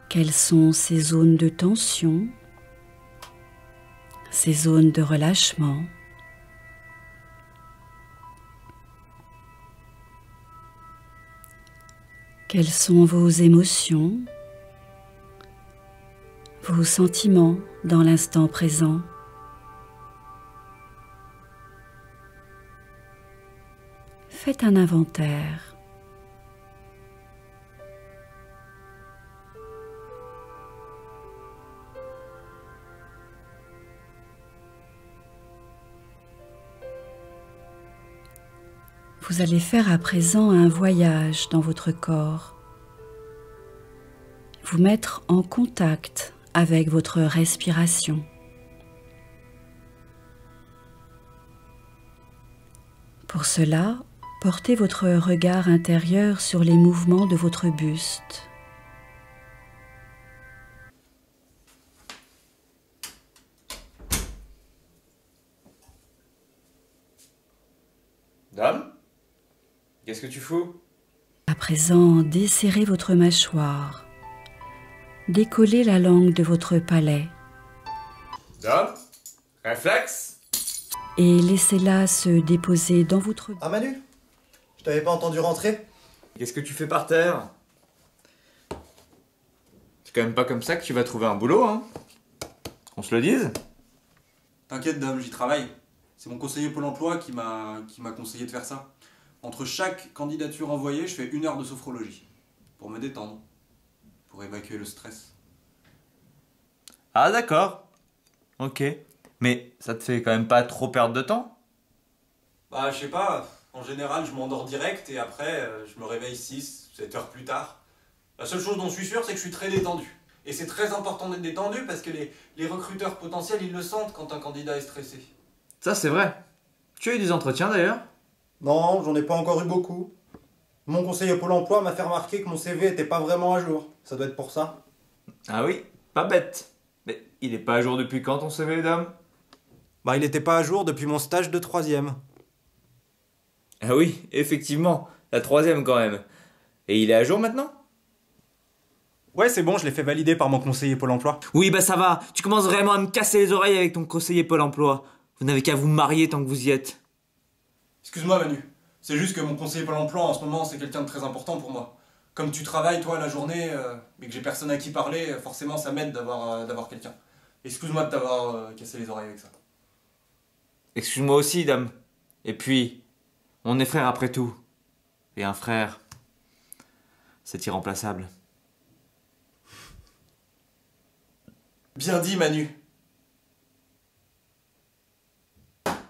Quelles sont ces zones de tension, ces zones de relâchement? Quelles sont vos émotions, vos sentiments dans l'instant présent? Faites un inventaire. Vous allez faire à présent un voyage dans votre corps. Vous mettre en contact avec votre respiration. Pour cela, portez votre regard intérieur sur les mouvements de votre buste. Dame, qu'est-ce que tu fous? À présent, desserrez votre mâchoire. Décollez la langue de votre palais. Dame, réflexe. Et laissez-la se déposer dans votre... Ah Manu, je t'avais pas entendu rentrer. Qu'est-ce que tu fais par terre? C'est quand même pas comme ça que tu vas trouver un boulot, hein? On se le dise? T'inquiète Dame, j'y travaille. C'est mon conseiller Pôle emploi qui m'a conseillé de faire ça. Entre chaque candidature envoyée, je fais 1 heure de sophrologie. Pour me détendre. Pour évacuer le stress. Ah d'accord. Ok. Mais ça te fait quand même pas trop perdre de temps? Bah je sais pas, en général je m'endors direct et après je me réveille 6, 7 heures plus tard. La seule chose dont je suis sûr c'est que je suis très détendu. Et c'est très important d'être détendu parce que les recruteurs potentiels ils le sentent quand un candidat est stressé. Ça c'est vrai. Tu as eu des entretiens d'ailleurs? Non, j'en ai pas encore eu beaucoup. Mon conseiller Pôle emploi m'a fait remarquer que mon CV était pas vraiment à jour. Ça doit être pour ça. Ah oui, pas bête. Mais il est pas à jour depuis quand ton CV, Dame? Bah il était pas à jour depuis mon stage de 3e. Ah oui, effectivement. La 3e quand même. Et il est à jour maintenant? Ouais c'est bon, je l'ai fait valider par mon conseiller Pôle emploi. Oui, bah ça va. Tu commences vraiment à me casser les oreilles avec ton conseiller Pôle emploi. Vous n'avez qu'à vous marier tant que vous y êtes. Excuse-moi Manu, c'est juste que mon conseiller Pôle emploi en ce moment c'est quelqu'un de très important pour moi. Comme tu travailles toi la journée, mais que j'ai personne à qui parler, forcément ça m'aide d'avoir quelqu'un. Excuse-moi de t'avoir cassé les oreilles avec ça. Excuse-moi aussi, Dame. Et puis, on est frères après tout. Et un frère, c'est irremplaçable. Bien dit Manu.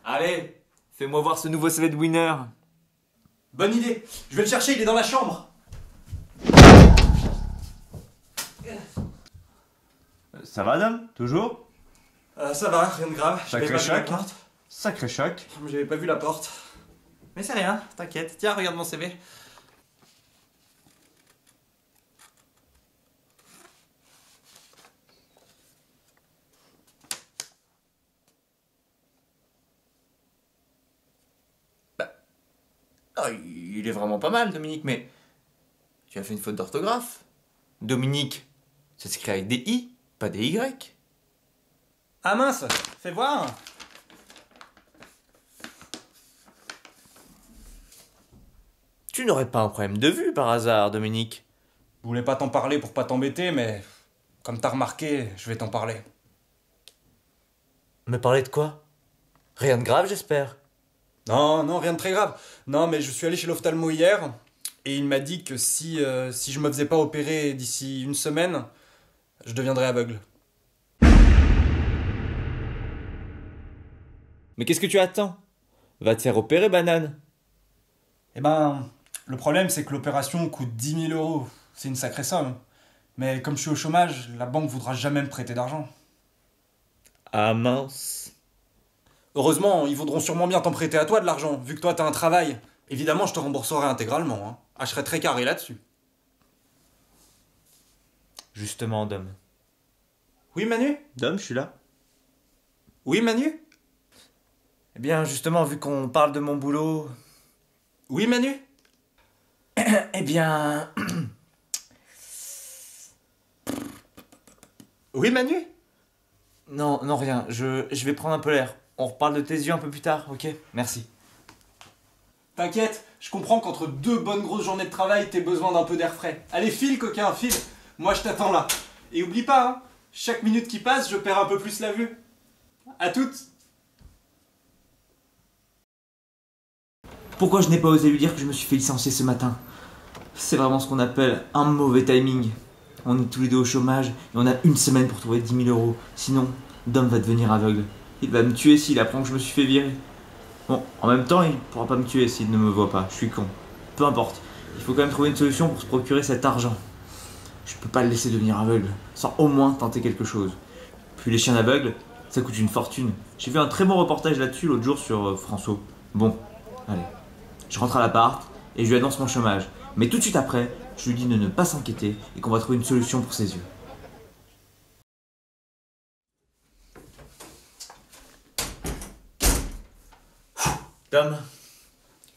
Allez, fais-moi voir ce nouveau CV de winner. Bonne idée, je vais le chercher, il est dans la chambre. Ça va, Dame? Toujours? Ça va, rien de grave. Sacré J'avais pas vu la choc. porte. Sacré choc. J'avais pas vu la porte. Mais c'est rien, t'inquiète. Tiens, regarde mon CV. Ah, il est vraiment pas mal, Dominique, mais tu as fait une faute d'orthographe. Dominique, ça s'écrit avec des I, pas des Y. Ah mince, fais voir. Tu n'aurais pas un problème de vue par hasard, Dominique? Je voulais pas t'en parler pour pas t'embêter, mais comme t'as remarqué, je vais t'en parler. Me parler de quoi? Rien de grave, j'espère. Non, non, rien de très grave. Non, mais je suis allé chez l'ophtalmo hier, et il m'a dit que si je me faisais pas opérer d'ici 1 semaine, je deviendrais aveugle. Mais qu'est-ce que tu attends? Va te faire opérer, banane. Eh ben, le problème c'est que l'opération coûte 10 000 €. C'est une sacrée somme. Mais comme je suis au chômage, la banque voudra jamais me prêter d'argent. Ah mince. Heureusement, ils voudront sûrement bien t'en prêter à toi de l'argent, vu que toi t'as un travail. Évidemment, je te rembourserai intégralement. Hein. Ah, je serai très carré là-dessus. Justement, Dom. Oui, Manu? Dom, je suis là. Oui, Manu? Eh bien, justement, vu qu'on parle de mon boulot... Oui, Manu? Eh bien... Oui, Manu? Non, non, rien. Je vais prendre un peu l'air. On reparle de tes yeux un peu plus tard, ok? Merci. T'inquiète, je comprends qu'entre 2 bonnes grosses journées de travail, t'aies besoin d'un peu d'air frais. Allez, file, coquin, file. Moi, je t'attends là. Et oublie pas, hein, chaque minute qui passe, je perds un peu plus la vue. À toutes. Pourquoi je n'ai pas osé lui dire que je me suis fait licencier ce matin? C'est vraiment ce qu'on appelle un mauvais timing. On est tous les deux au chômage et on a une semaine pour trouver 10 000 euros. Sinon, Dom va devenir aveugle. Il va me tuer s'il apprend que je me suis fait virer. Bon, en même temps, il pourra pas me tuer s'il ne me voit pas. Je suis con. Peu importe. Il faut quand même trouver une solution pour se procurer cet argent. Je peux pas le laisser devenir aveugle sans au moins tenter quelque chose. Puis les chiens aveugles, ça coûte une fortune. J'ai vu un très bon reportage là-dessus l'autre jour sur François. Bon, allez. Je rentre à l'appart et je lui annonce mon chômage. Mais tout de suite après, je lui dis de ne pas s'inquiéter et qu'on va trouver une solution pour ses yeux. Tom,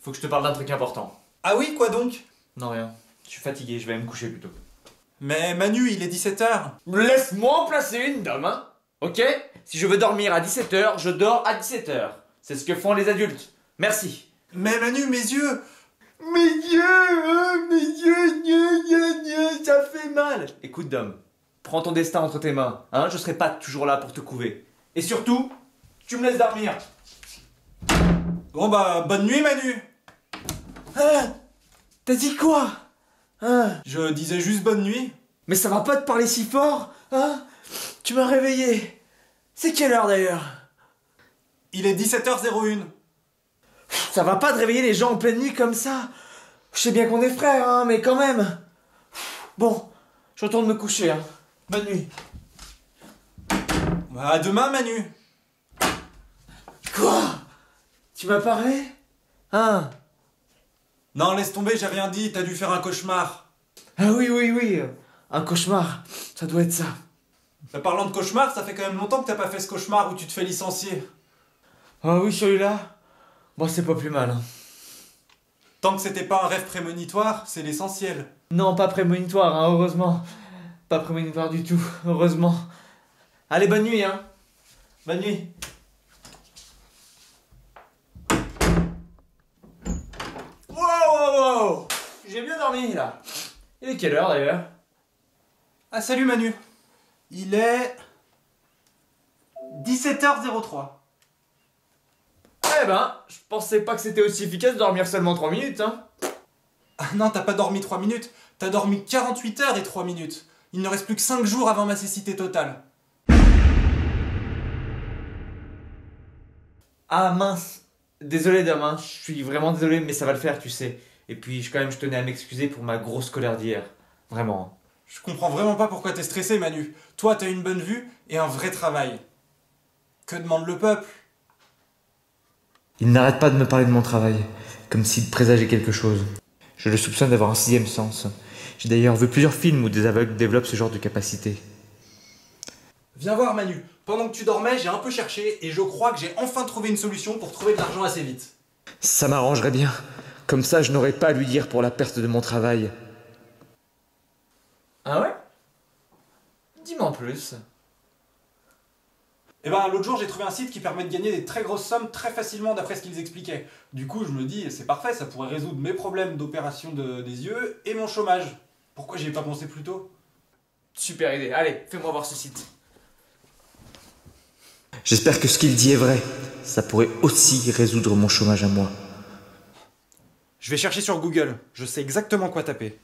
faut que je te parle d'un truc important. Ah oui, quoi donc? Non, rien. Je suis fatigué, je vais aller me coucher plutôt. Mais Manu, il est 17h. Laisse-moi en placer une, Dom, hein? Ok? Si je veux dormir à 17h, je dors à 17h. C'est ce que font les adultes. Merci. Mais Manu, mes yeux! Mes yeux, ça fait mal. Écoute, Dom, prends ton destin entre tes mains, hein? Je serai pas toujours là pour te couver. Et surtout, tu me laisses dormir. Bon bah, bonne nuit, Manu! Hein? T'as dit quoi? Hein? Je disais juste bonne nuit. Mais ça va pas te parler si fort, hein? Tu m'as réveillé. C'est quelle heure d'ailleurs? Il est 17h01. Ça va pas de réveiller les gens en pleine nuit comme ça. Je sais bien qu'on est frères, hein, mais quand même. Bon, je retourne me coucher, hein. Bonne nuit. Bah, à demain, Manu! Quoi? Tu m'as parlé? Hein? Non, laisse tomber, j'ai rien dit, t'as dû faire un cauchemar. Ah oui. Un cauchemar. Ça doit être ça. Bah, parlant de cauchemar, ça fait quand même longtemps que t'as pas fait ce cauchemar où tu te fais licencier. Ah oui, celui-là. Bon, c'est pas plus mal, hein. Tant que c'était pas un rêve prémonitoire, c'est l'essentiel. Non, pas prémonitoire, hein, heureusement. Pas prémonitoire du tout, heureusement. Allez, bonne nuit, hein. Bonne nuit. Wow. J'ai bien dormi, là. Il est quelle heure, d'ailleurs? Ah, salut Manu. Il est 17h03. Eh ben, je pensais pas que c'était aussi efficace de dormir seulement 3 minutes, hein. Ah non, t'as pas dormi 3 minutes, t'as dormi 48 heures et 3 minutes. Il ne reste plus que 5 jours avant ma cécité totale. Ah mince. Désolé, Dom, hein. Je suis vraiment désolé, mais ça va le faire, tu sais. Et puis, je tenais à m'excuser pour ma grosse colère d'hier. Vraiment. Je comprends vraiment pas pourquoi t'es stressé, Manu. Toi, t'as une bonne vue et un vrai travail. Que demande le peuple? Il n'arrête pas de me parler de mon travail, comme s'il présageait quelque chose. Je le soupçonne d'avoir un 6e sens. J'ai d'ailleurs vu plusieurs films où des aveugles développent ce genre de capacité. Viens voir, Manu. Pendant que tu dormais, j'ai un peu cherché et je crois que j'ai enfin trouvé une solution pour trouver de l'argent assez vite. Ça m'arrangerait bien. Comme ça, je n'aurais pas à lui dire pour la perte de mon travail. Ah ouais? Dis-moi en plus. Eh ben, l'autre jour, j'ai trouvé un site qui permet de gagner des très grosses sommes très facilement d'après ce qu'ils expliquaient. Du coup, je me dis, c'est parfait, ça pourrait résoudre mes problèmes d'opération des yeux et mon chômage. Pourquoi j'y ai pas pensé plus tôt? Super idée. Allez, fais-moi voir ce site. J'espère que ce qu'il dit est vrai. Ça pourrait aussi résoudre mon chômage à moi. Je vais chercher sur Google, je sais exactement quoi taper.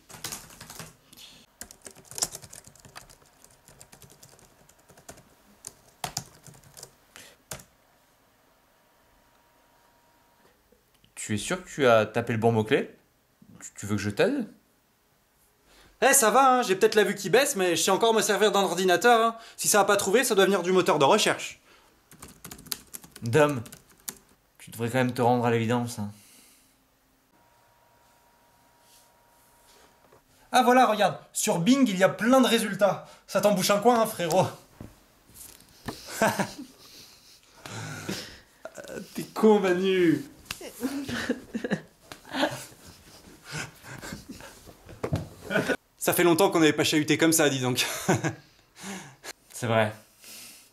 Tu es sûr que tu as tapé le bon mot-clé? Tu veux que je t'aide? Eh, ça va, hein, j'ai peut-être la vue qui baisse, mais je sais encore me servir d'un ordinateur. Hein. Si ça n'a pas trouvé, ça doit venir du moteur de recherche. Dom, tu devrais quand même te rendre à l'évidence. Hein. Ah voilà, regarde, sur Bing, il y a plein de résultats. Ça t'embouche un coin, hein, frérot. T'es con, Manu. Ça fait longtemps qu'on n'avait pas chahuté comme ça, dis donc. C'est vrai.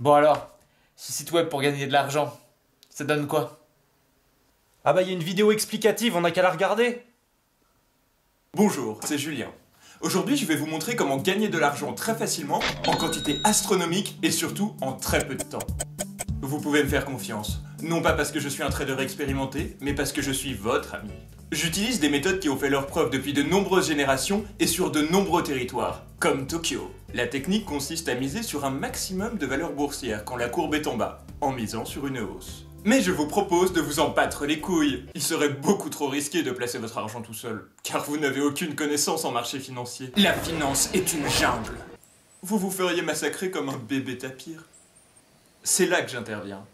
Bon alors, ce site web pour gagner de l'argent, ça donne quoi? Ah bah il y a une vidéo explicative, on a qu'à la regarder. Bonjour, c'est Julien. Aujourd'hui, je vais vous montrer comment gagner de l'argent très facilement, en quantité astronomique et surtout en très peu de temps. Vous pouvez me faire confiance, non pas parce que je suis un trader expérimenté, mais parce que je suis votre ami. J'utilise des méthodes qui ont fait leur preuve depuis de nombreuses générations et sur de nombreux territoires, comme Tokyo. La technique consiste à miser sur un maximum de valeur boursière quand la courbe est en bas, en misant sur une hausse. Mais je vous propose de vous en battre les couilles. Il serait beaucoup trop risqué de placer votre argent tout seul, car vous n'avez aucune connaissance en marché financier. La finance est une jungle. Vous vous feriez massacrer comme un bébé tapir. C'est là que j'interviens.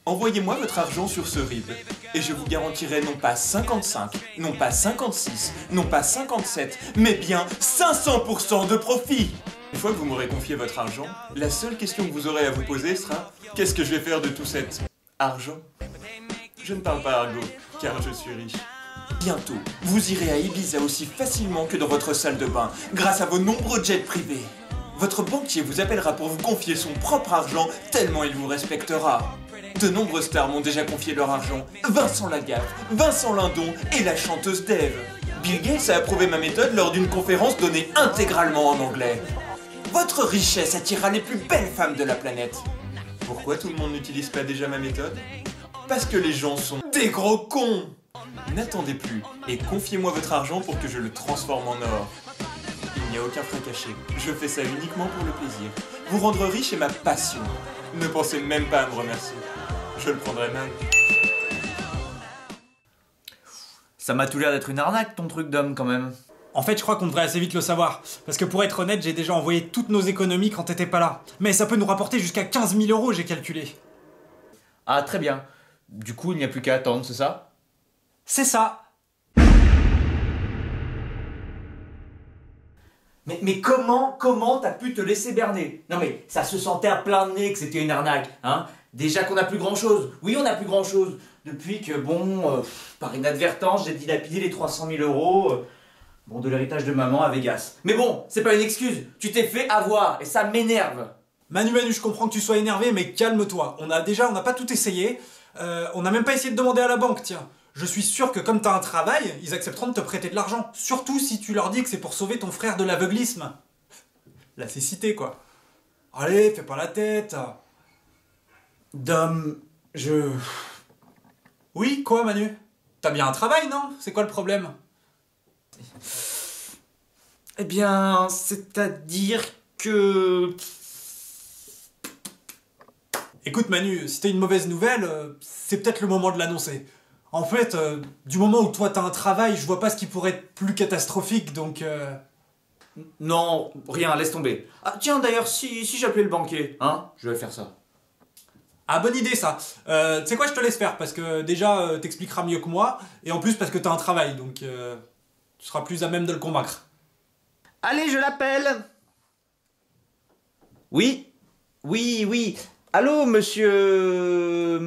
Envoyez-moi votre argent sur ce RIB, et je vous garantirai non pas 55, non pas 56, non pas 57, mais bien 500% de profit. Une fois que vous m'aurez confié votre argent, la seule question que vous aurez à vous poser sera « Qu'est-ce que je vais faire de tout cet argent ?» Je ne parle pas argot, car je suis riche. Bientôt, vous irez à Ibiza aussi facilement que dans votre salle de bain, grâce à vos nombreux jets privés. Votre banquier vous appellera pour vous confier son propre argent, tellement il vous respectera. De nombreuses stars m'ont déjà confié leur argent. Vincent Lagaffe, Vincent Lindon et la chanteuse Dave. Bill Gates a approuvé ma méthode lors d'une conférence donnée intégralement en anglais. Votre richesse attirera les plus belles femmes de la planète. Pourquoi tout le monde n'utilise pas déjà ma méthode? Parce que les gens sont des gros cons. N'attendez plus et confiez-moi votre argent pour que je le transforme en or. Il n'y a aucun frais caché. Je fais ça uniquement pour le plaisir. Vous rendre riche est ma passion. Ne pensez même pas à me remercier. Je le prendrai mal. Ça m'a tout l'air d'être une arnaque ton truc d'homme quand même. En fait, je crois qu'on devrait assez vite le savoir. Parce que pour être honnête, j'ai déjà envoyé toutes nos économies quand t'étais pas là. Mais ça peut nous rapporter jusqu'à 15 000 €, j'ai calculé. Ah très bien. Du coup il n'y a plus qu'à attendre, c'est ça? C'est ça. Mais comment t'as pu te laisser berner? Non mais ça se sentait à plein de nez que c'était une arnaque, hein? Déjà qu'on n'a plus grand chose. Oui, on n'a plus grand chose. Depuis que, par inadvertance, j'ai dilapidé les 300 000 €, de l'héritage de maman à Vegas. Mais bon, c'est pas une excuse. Tu t'es fait avoir et ça m'énerve. Manu, je comprends que tu sois énervé, mais calme-toi. On n'a pas tout essayé. On n'a même pas essayé de demander à la banque, tiens. Je suis sûr que comme t'as un travail, ils accepteront de te prêter de l'argent. Surtout si tu leur dis que c'est pour sauver ton frère de l'aveuglisme. La cécité, quoi. Allez, fais pas la tête. Dom, Oui, quoi, Manu? T'as bien un travail, non? C'est quoi le problème? Eh bien, c'est-à-dire que... Écoute, Manu, si t'as une mauvaise nouvelle, c'est peut-être le moment de l'annoncer. En fait, du moment où toi t'as un travail, je vois pas ce qui pourrait être plus catastrophique, donc... Non, rien, laisse tomber. Ah tiens, d'ailleurs, si j'appelais le banquier, hein? Je vais faire ça. Ah, bonne idée, ça. Tu sais quoi, je te laisse faire, parce que déjà, t'expliqueras mieux que moi, et en plus parce que t'as un travail, donc tu seras plus à même de le convaincre. Allez, je l'appelle. Oui. Allô, monsieur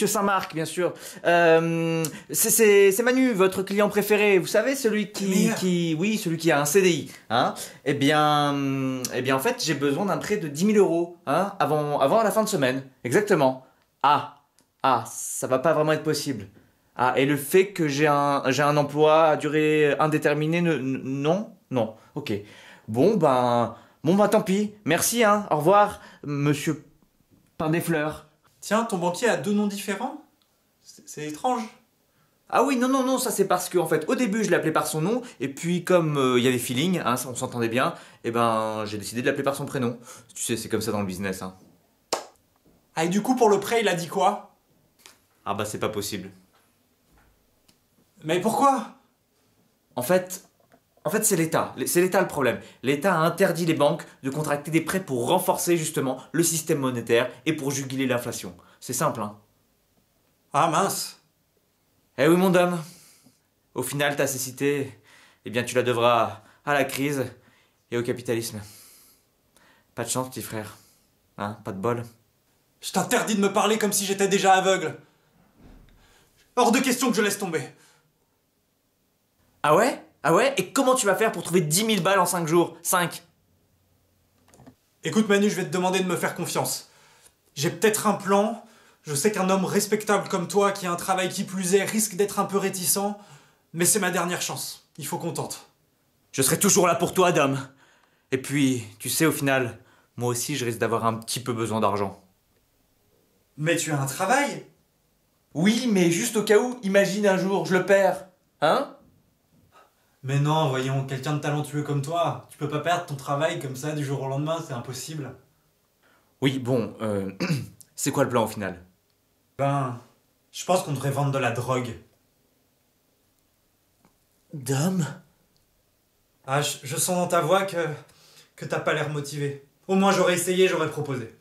Saint-Marc, bien sûr. C'est Manu, votre client préféré. Vous savez, celui qui a un CDI, hein. Eh bien, en fait, j'ai besoin d'un prêt de 10 000 €, hein, avant la fin de semaine. Exactement. Ah, ça va pas vraiment être possible. Ah, et le fait que j'ai un emploi à durée indéterminée, non. Ok. Bon, tant pis. Merci, hein. Au revoir, monsieur Pain des Fleurs. Tiens, ton banquier a 2 noms différents? C'est étrange. Ah oui, non, ça c'est parce que, en fait, au début, je l'appelais par son nom, et puis comme il y avait feeling, hein, on s'entendait bien, et j'ai décidé de l'appeler par son prénom. Tu sais, c'est comme ça dans le business, hein. Ah, et du coup, pour le prêt, il a dit quoi? Ah c'est pas possible. Mais pourquoi? En fait, c'est l'État. C'est l'État le problème. L'État a interdit les banques de contracter des prêts pour renforcer justement le système monétaire et pour juguler l'inflation. C'est simple, hein. Ah mince. Eh oui, mon dame. Au final, ta cécité, eh bien, tu la devras à la crise et au capitalisme. Pas de chance, petit frère. Hein, pas de bol. Je t'interdis de me parler comme si j'étais déjà aveugle. Hors de question que je laisse tomber. Ah ouais? Et comment tu vas faire pour trouver 10 000 balles en 5 jours? 5. Écoute Manu, je vais te demander de me faire confiance. J'ai peut-être un plan, je sais qu'un homme respectable comme toi, qui a un travail qui plus est, risque d'être un peu réticent, mais c'est ma dernière chance. Il faut qu'on tente. Je serai toujours là pour toi, Dom. Et puis, tu sais, au final, moi aussi, je risque d'avoir un petit peu besoin d'argent. Mais tu as un travail? Oui, mais juste au cas où, imagine un jour, je le perds. Hein? Mais non, voyons, quelqu'un de talentueux comme toi, tu peux pas perdre ton travail comme ça du jour au lendemain, c'est impossible. Oui, bon, c'est quoi le plan au final? Ben, je pense qu'on devrait vendre de la drogue. Dom? Ah, je sens dans ta voix que t'as pas l'air motivé. Au moins j'aurais essayé, j'aurais proposé.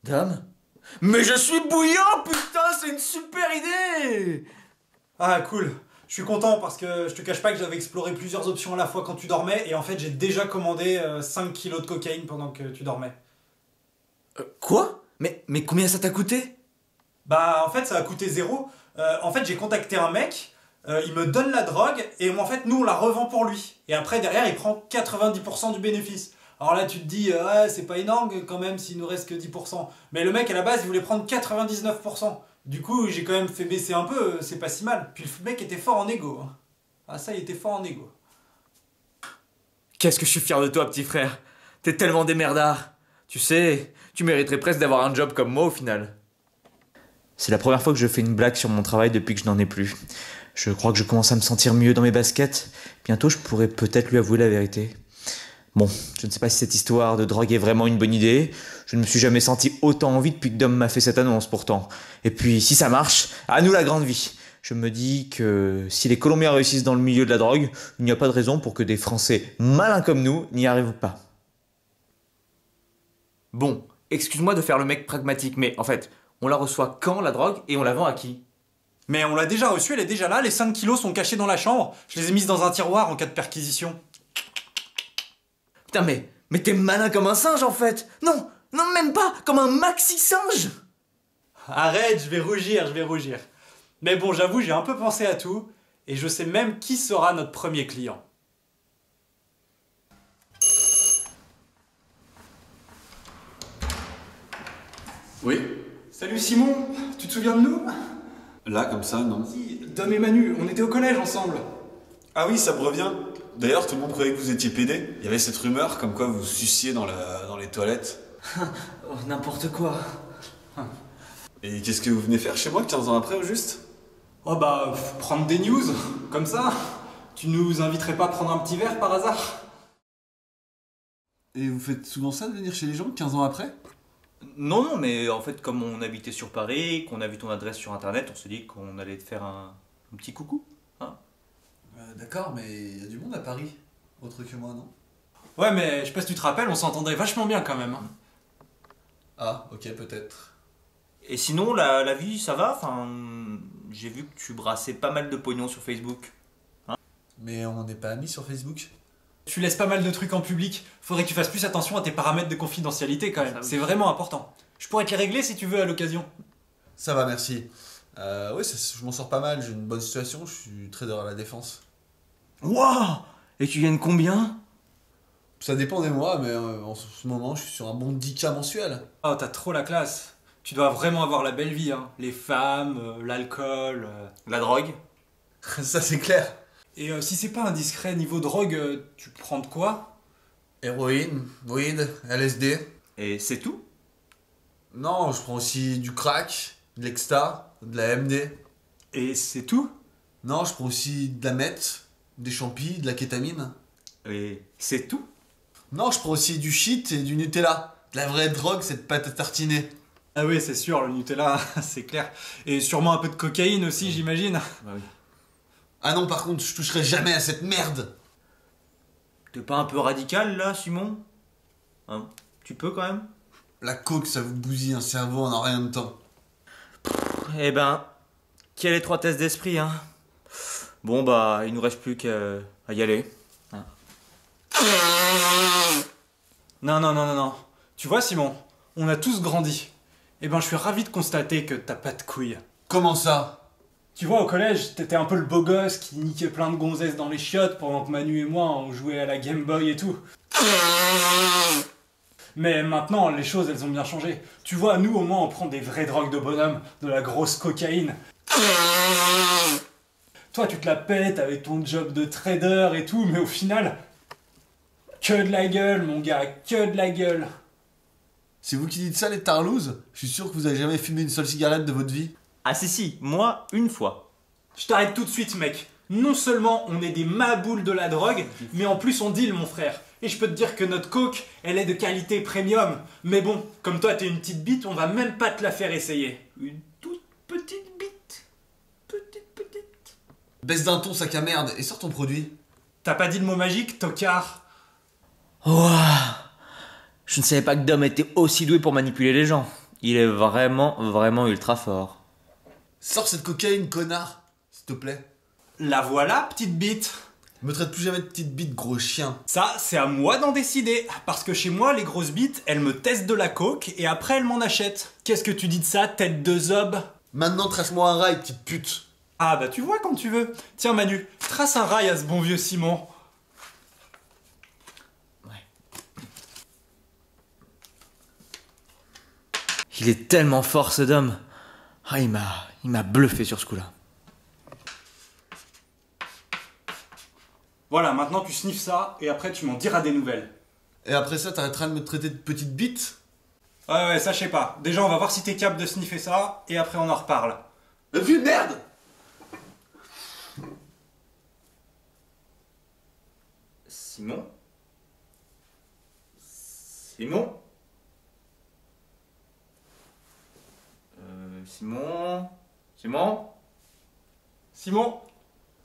Dom? Mais je suis bouillant, putain, c'est une super idée! Ah cool, je suis content parce que je te cache pas que j'avais exploré plusieurs options à la fois quand tu dormais et en fait j'ai déjà commandé 5 kilos de cocaïne pendant que tu dormais. Quoi? Mais combien ça t'a coûté? Bah en fait ça a coûté zéro. En fait j'ai contacté un mec, il me donne la drogue et en fait nous on la revend pour lui. Et après derrière il prend 90% du bénéfice. Alors là tu te dis ouais c'est pas énorme quand même s'il nous reste que 10%. Mais le mec à la base il voulait prendre 99%. Du coup j'ai quand même fait baisser un peu, c'est pas si mal. Puis le mec était fort en égo. Hein. Ah ça il était fort en égo. Qu'est-ce que je suis fier de toi, petit frère. T'es tellement démerdard. Tu sais, tu mériterais presque d'avoir un job comme moi au final. C'est la première fois que je fais une blague sur mon travail depuis que je n'en ai plus. Je crois que je commence à me sentir mieux dans mes baskets. Bientôt, je pourrais peut-être lui avouer la vérité. Bon, je ne sais pas si cette histoire de drogue est vraiment une bonne idée. Je ne me suis jamais senti autant envie depuis que Dom m'a fait cette annonce pourtant. Et puis, si ça marche, à nous la grande vie. Je me dis que si les Colombiens réussissent dans le milieu de la drogue, il n'y a pas de raison pour que des Français malins comme nous n'y arrivent pas. Bon, excuse-moi de faire le mec pragmatique, mais en fait, on la reçoit quand la drogue et on la vend à qui? Mais on l'a déjà reçue, elle est déjà là, les 5 kilos sont cachés dans la chambre. Je les ai mises dans un tiroir en cas de perquisition. Putain, mais t'es malin comme un singe en fait! Non, non, même pas! Comme un maxi-singe! Arrête, je vais rougir. Mais bon, j'avoue, j'ai un peu pensé à tout, et je sais même qui sera notre premier client. Oui. Salut Simon, tu te souviens de nous? Là, comme ça, non. Dom et Manu, on était au collège ensemble. Ah oui, ça me revient. D'ailleurs, tout le monde croyait que vous étiez pédé. Il y avait cette rumeur comme quoi vous suciez dans les toilettes. Oh, n'importe quoi. Et qu'est-ce que vous venez faire chez moi 15 ans après, au juste? Oh bah, prendre des news, comme ça. Tu nous inviterais pas à prendre un petit verre par hasard? Et vous faites souvent ça de venir chez les gens 15 ans après? Non, mais en fait, comme on habitait sur Paris, qu'on a vu ton adresse sur internet, on s'est dit qu'on allait te faire un petit coucou. Hein? D'accord, mais il y a du monde à Paris. Autre que moi, non? Ouais, mais je sais pas si tu te rappelles, on s'entendait vachement bien quand même. Hein. Ah, ok, peut-être. Et sinon, la vie, ça va? Enfin, j'ai vu que tu brassais pas mal de pognon sur Facebook. Mais on n'est pas amis sur Facebook? Tu laisses pas mal de trucs en public. Faudrait que tu fasses plus attention à tes paramètres de confidentialité quand même. C'est vraiment important. Je pourrais te les régler si tu veux à l'occasion. Ça va, merci. Oui, je m'en sors pas mal, j'ai une bonne situation, je suis trader à la défense. Waouh! Et tu gagnes combien? Ça dépend des mois, mais en ce moment, je suis sur un bon 10K mensuel. Oh, t'as trop la classe. Tu dois vraiment avoir la belle vie, hein. Les femmes, l'alcool, La drogue? Ça, c'est clair. Et si c'est pas indiscret, niveau drogue, tu prends de quoi? Héroïne, weed, LSD. Et c'est tout? Non, je prends aussi du crack, de l'exta, de la MD. Et c'est tout? Non, je prends aussi de la meth, des champis, de la kétamine. Et c'est tout? Non, je prends aussi du shit et du Nutella. De la vraie drogue, cette pâte à tartiner. Ah oui, c'est sûr, le Nutella, c'est clair. Et sûrement un peu de cocaïne aussi, j'imagine. Bah oui. Ah non, par contre, je toucherai jamais à cette merde. T'es pas un peu radical là, Simon? Hein? Tu peux quand même? La coke, ça vous bousille un cerveau en rien de temps. Eh ben, quelle étroitesse d'esprit, hein? Bon bah, il nous reste plus qu'à y aller. Hein. Non. Tu vois, Simon, on a tous grandi. Eh ben, je suis ravi de constater que t'as pas de couilles. Comment ça? Tu vois, au collège, t'étais un peu le beau gosse qui niquait plein de gonzesses dans les chiottes pendant que Manu et moi, on jouait à la Game Boy et tout. Mais maintenant, les choses, elles ont bien changé. Tu vois, nous, au moins, on prend des vraies drogues de bonhomme, de la grosse cocaïne. Toi, tu te la pètes avec ton job de trader et tout, mais au final, que de la gueule, mon gars, que de la gueule. C'est vous qui dites ça, les tarlouses? Je suis sûr que vous avez jamais fumé une seule cigarette de votre vie. Ah si, moi, une fois. Je t'arrête tout de suite, mec. Non seulement on est des maboules de la drogue, mais en plus on deal, mon frère. Et je peux te dire que notre coke, elle est de qualité premium. Mais bon, comme toi t'es une petite bite, on va même pas te la faire essayer. Une toute petite bite. Petite. Baisse d'un ton, sac à merde, et sors ton produit. T'as pas dit le mot magique, tocard? Ouah. Je ne savais pas que Dom était aussi doué pour manipuler les gens. Il est vraiment ultra fort. Sors cette cocaïne, connard, s'il te plaît. La voilà, petite bite. Me traite plus jamais de petite bite, gros chien. Ça, c'est à moi d'en décider. Parce que chez moi, les grosses bites, elles me testent de la coke et après elles m'en achètent. Qu'est-ce que tu dis de ça, tête de zob? Maintenant, trace-moi un rail, petite pute. Ah bah tu vois comme tu veux. Tiens Manu, trace un rail à ce bon vieux Simon. Il est tellement fort, ce Dom. Ah, il m'a bluffé sur ce coup-là. Voilà, maintenant tu sniffes ça et après tu m'en diras des nouvelles. Et après ça, t'arrêteras de me traiter de petite bite? Ouais, ça je sais pas. Déjà on va voir si t'es capable de sniffer ça et après on en reparle. Le vieux de merde! Simon? Simon? Simon? Simon? Simon?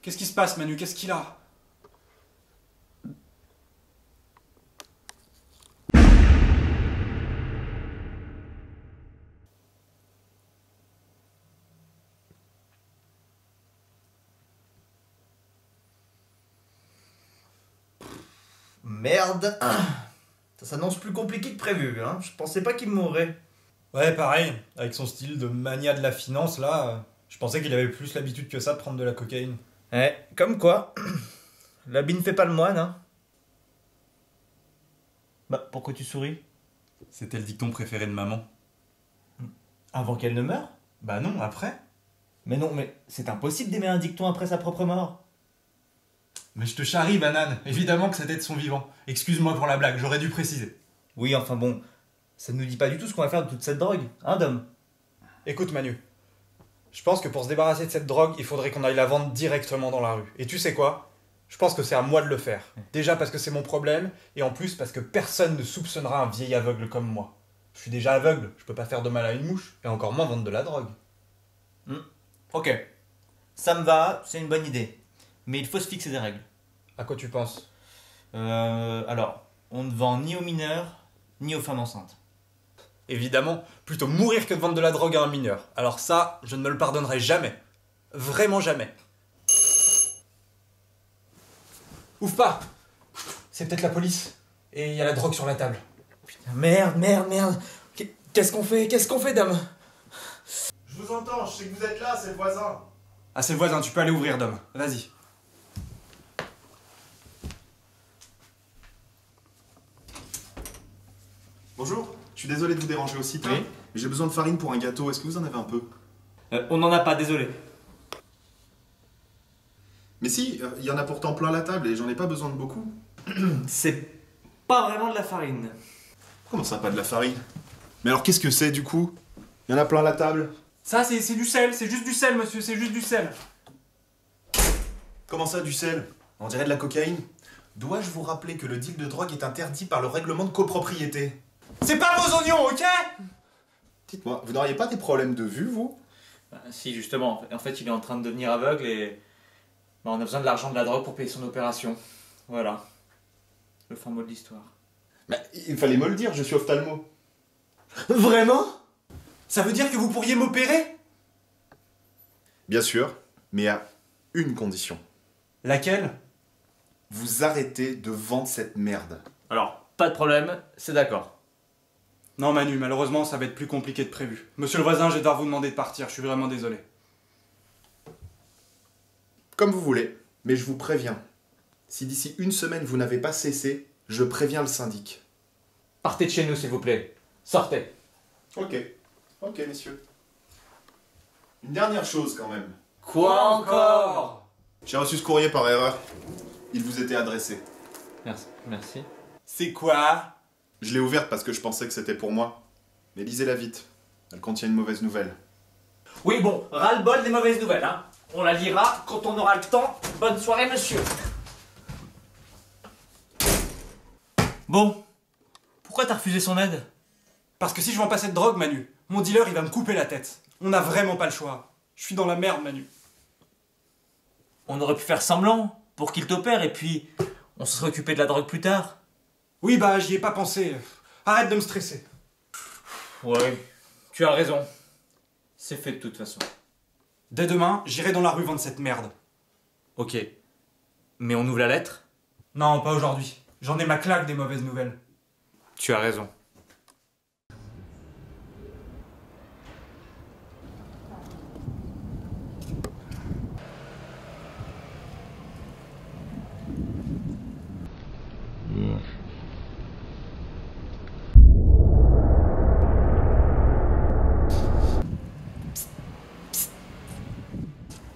Qu'est-ce qui se passe Manu? Qu'est-ce qu'il a? Merde. Ça s'annonce plus compliqué que prévu, hein. Je pensais pas qu'il mourrait. Ouais, pareil. Avec son style de mania de la finance là, je pensais qu'il avait plus l'habitude que ça de prendre de la cocaïne. Comme quoi. L'habit ne fait pas le moine, hein. Bah, pourquoi tu souris? C'était le dicton préféré de maman. Avant qu'elle ne meure? Bah non, après. Mais non, mais c'est impossible d'aimer un dicton après sa propre mort. Mais je te charrie, banane. Évidemment que c'était de son vivant. Excuse-moi pour la blague, j'aurais dû préciser. Oui, enfin bon, ça ne nous dit pas du tout ce qu'on va faire de toute cette drogue, hein, Dom? Écoute Manu, je pense que pour se débarrasser de cette drogue, il faudrait qu'on aille la vendre directement dans la rue. Et tu sais quoi? Je pense que c'est à moi de le faire. Déjà parce que c'est mon problème, et en plus parce que personne ne soupçonnera un vieil aveugle comme moi. Je suis déjà aveugle, je peux pas faire de mal à une mouche, et encore moins vendre de la drogue. Ok. Ça me va, c'est une bonne idée. Mais il faut se fixer des règles. À quoi tu penses? Alors, on ne vend ni aux mineurs, ni aux femmes enceintes. Évidemment, plutôt mourir que de vendre de la drogue à un mineur. Alors ça, je ne me le pardonnerai jamais. Vraiment jamais. Ouf pas! C'est peut-être la police. Et il y a la drogue sur la table. Putain, merde. Qu'est-ce qu'on fait, Dom? Je vous entends, je sais que vous êtes là, c'est le voisin. Ah, c'est le voisin, tu peux aller ouvrir, Dom. Vas-y. Bonjour, je suis désolé de vous déranger aussi tard, Oui. mais j'ai besoin de farine pour un gâteau, est-ce que vous en avez un peu? On n'en a pas, désolé. Mais si, il y en a pourtant plein à la table et j'en ai pas besoin de beaucoup. C'est pas vraiment de la farine. Comment ça, pas de la farine? Mais alors qu'est-ce que c'est du coup? Il y en a plein à la table. Ça, c'est du sel, c'est juste du sel, monsieur, c'est juste du sel. Comment ça, du sel? On dirait de la cocaïne. Dois-je vous rappeler que le deal de drogue est interdit par le règlement de copropriété? C'est pas vos oignons, ok? Dites-moi, vous n'auriez pas des problèmes de vue, vous? Bah, si, justement. En fait, il est en train de devenir aveugle et... Bah, on a besoin de l'argent de la drogue pour payer son opération. Voilà. Le fin mot de l'histoire. Bah, il fallait me le dire, je suis ophtalmo. Vraiment? Ça veut dire que vous pourriez m'opérer? Bien sûr, mais à une condition. Laquelle? Vous arrêtez de vendre cette merde. Alors, pas de problème, c'est d'accord. Non Manu, malheureusement ça va être plus compliqué que prévu. Monsieur le voisin, je vais devoir vous demander de partir, je suis vraiment désolé. Comme vous voulez, mais je vous préviens. Si d'ici une semaine vous n'avez pas cessé, je préviens le syndic. Partez de chez nous, s'il vous plaît. Sortez. Ok. Ok, messieurs. Une dernière chose quand même. Quoi encore? J'ai reçu ce courrier par erreur. Il vous était adressé. Merci. C'est quoi? Je l'ai ouverte parce que je pensais que c'était pour moi. Mais lisez-la vite. Elle contient une mauvaise nouvelle. Oui, bon, ras-le-bol des mauvaises nouvelles, hein. On la lira quand on aura le temps. Bonne soirée, monsieur. Bon, pourquoi t'as refusé son aide? Parce que si je vends pas cette drogue, Manu, mon dealer il va me couper la tête. On n'a vraiment pas le choix. Je suis dans la merde, Manu. On aurait pu faire semblant pour qu'il t'opère et puis on se serait occupé de la drogue plus tard. Oui, bah j'y ai pas pensé. Arrête de me stresser. Ouais, tu as raison. C'est fait de toute façon. Dès demain, j'irai dans la rue vendre cette merde. Ok. Mais on ouvre la lettre? Non, pas aujourd'hui. J'en ai ma claque des mauvaises nouvelles. Tu as raison.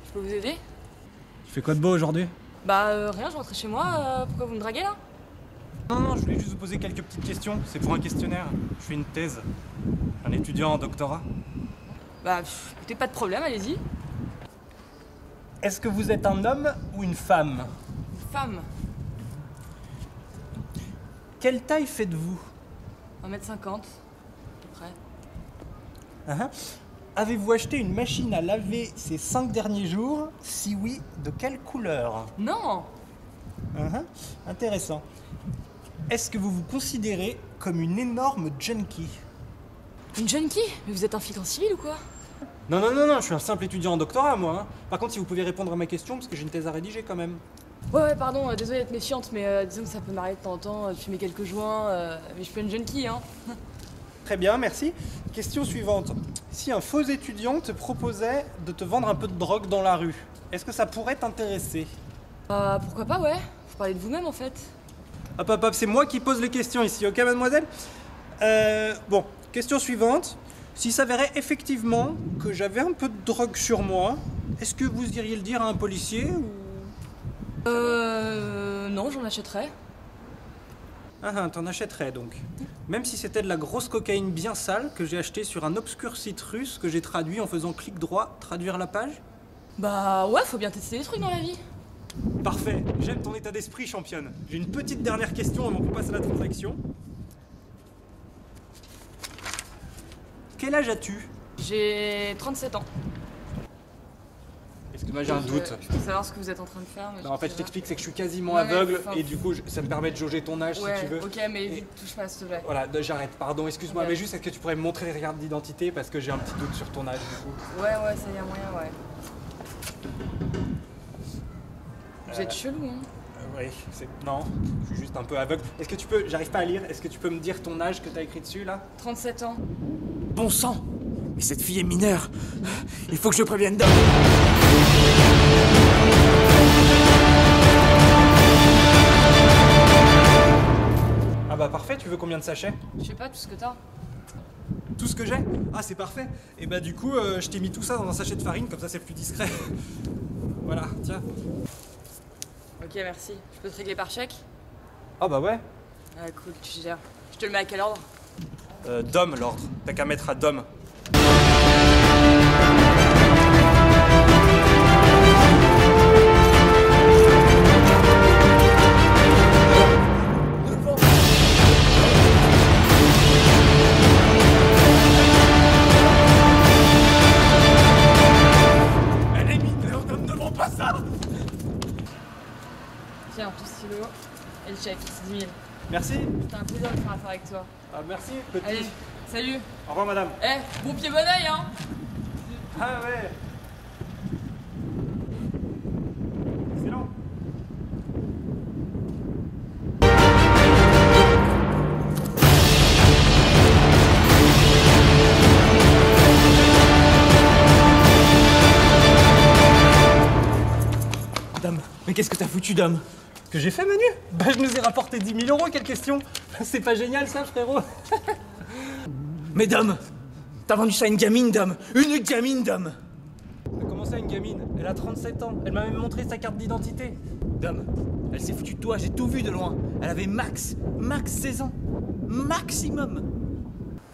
Je peux vous aider? Tu fais quoi de beau aujourd'hui? Bah rien, je rentrais chez moi, pourquoi vous me draguez là? Non, je voulais juste vous poser quelques petites questions. C'est pour un questionnaire. Je fais une thèse. Un étudiant en doctorat. Bah écoutez, pas de problème, allez-y. Est-ce que vous êtes un homme ou une femme? Une femme, Quelle taille faites-vous? 1m50, à peu près. Avez-vous acheté une machine à laver ces 5 derniers jours? Si oui, de quelle couleur? Non! Intéressant. Est-ce que vous vous considérez comme une énorme junkie? Une junkie? Mais vous êtes un flic en civil ou quoi? Non, je suis un simple étudiant en doctorat, moi. Par contre, si vous pouvez répondre à ma question, parce que j'ai une thèse à rédiger quand même. Ouais, pardon, désolé d'être méfiante, mais disons que ça peut m'arriver de temps en temps de fumer quelques joints, mais je suis pas une junkie, hein. Très bien, merci. Question suivante. Si un faux étudiant te proposait de te vendre un peu de drogue dans la rue, est-ce que ça pourrait t'intéresser? Pourquoi pas, ouais. Faut parler de vous-même en fait. Hop, c'est moi qui pose les questions ici, ok mademoiselle? Bon, question suivante. S'il s'avérait effectivement que j'avais un peu de drogue sur moi, est-ce que vous iriez le dire à un policier ou... Non, j'en achèterais. T'en achèterais donc. Même si c'était de la grosse cocaïne bien sale que j'ai acheté sur un obscur site russe que j'ai traduit en faisant clic droit, traduire la page? Bah ouais, faut bien tester des trucs dans la vie. Parfait, j'aime ton état d'esprit, championne. J'ai une petite dernière question avant qu'on passe à la transaction. Quel âge as-tu? J'ai 37 ans. Excuse-moi, j'ai un doute. Je peux savoir ce que vous êtes en train de faire. Mais Non, en fait, je t'explique, c'est que je suis quasiment Ouais, mais aveugle enfin, et du coup, ça me permet de jauger ton âge Ouais, si tu veux. ok, mais vite, touche pas, s'il te plaît. Voilà, j'arrête, pardon, excuse-moi, Ok. mais juste, est-ce que tu pourrais me montrer les cartes d'identité parce que j'ai un petit doute sur ton âge du coup. Ouais, ça y a moyen, ouais. Vous êtes chelou, hein? Oui, non, je suis juste un peu aveugle. Est-ce que tu peux, j'arrive pas à lire, est-ce que tu peux me dire ton âge que t'as écrit dessus là? 37 ans. Bon sang! Mais cette fille est mineure! Il faut que je prévienne Dom! Ah bah parfait, tu veux combien de sachets? Je sais pas, tout ce que t'as. Tout ce que j'ai? Ah c'est parfait. Et bah du coup, je t'ai mis tout ça dans un sachet de farine, comme ça c'est plus discret. Voilà, tiens. Ok, merci. Je peux te régler par chèque? Ah bah ouais. Ah, cool, tu gères. Je te le mets à quel ordre? Dom, l'ordre. T'as qu'à mettre à Dom. Elle est mineure, Dom, ne vends pas ça! Tiens, ton stylo et le chèque, c'est 10 000. Merci. C'était un plaisir de faire affaire avec toi. Ah merci, petit. Allez, salut. Au revoir madame. Bon pied, bon oeil, hein. Ah ouais. Excellent. Dom, mais qu'est-ce que t'as foutu, Dom? Ce que j'ai fait, Manu? Bah, je nous ai rapporté 10 000 €, quelle question? C'est pas génial, ça, frérot? Mais Dom, t'as vendu ça à une gamine, Dom. Une gamine, Dom. Comment ça, une gamine? Elle a 37 ans. Elle m'a même montré sa carte d'identité. Dom, elle s'est foutue de toi, j'ai tout vu de loin. Elle avait max 16 ans. Maximum.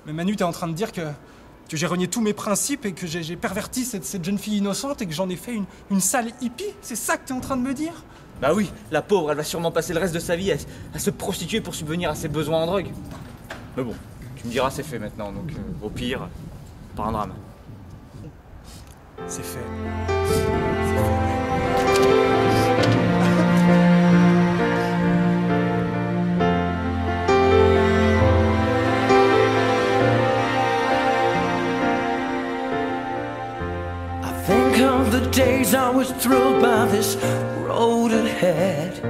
Mais Manu, t'es en train de dire que j'ai renié tous mes principes et que j'ai perverti cette jeune fille innocente et que j'en ai fait une sale hippie? C'est ça que t'es en train de me dire? Bah oui, la pauvre, elle va sûrement passer le reste de sa vie à se prostituer pour subvenir à ses besoins en drogue. Mais bon, tu me diras, c'est fait maintenant, donc au pire, pas un drame. C'est fait. Think of the days I was thrilled by this road ahead.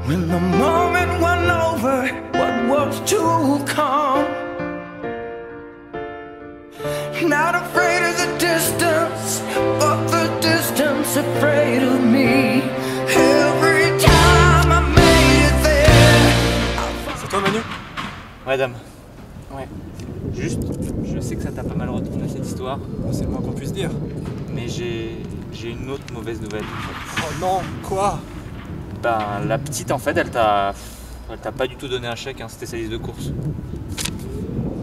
When the moment went over, what was to come? Not afraid of the distance, but the distance afraid of me. Every time I made it there. C'est toi, Manu? Ouais, Dom. Ouais. Juste, je sais que ça t'a pas mal retourné cette histoire. C'est le moins qu'on puisse dire. Mais j'ai une autre mauvaise nouvelle en fait. Oh non, quoi? Ben, la petite en fait, elle t'a pas du tout donné un chèque, hein, c'était sa liste de courses.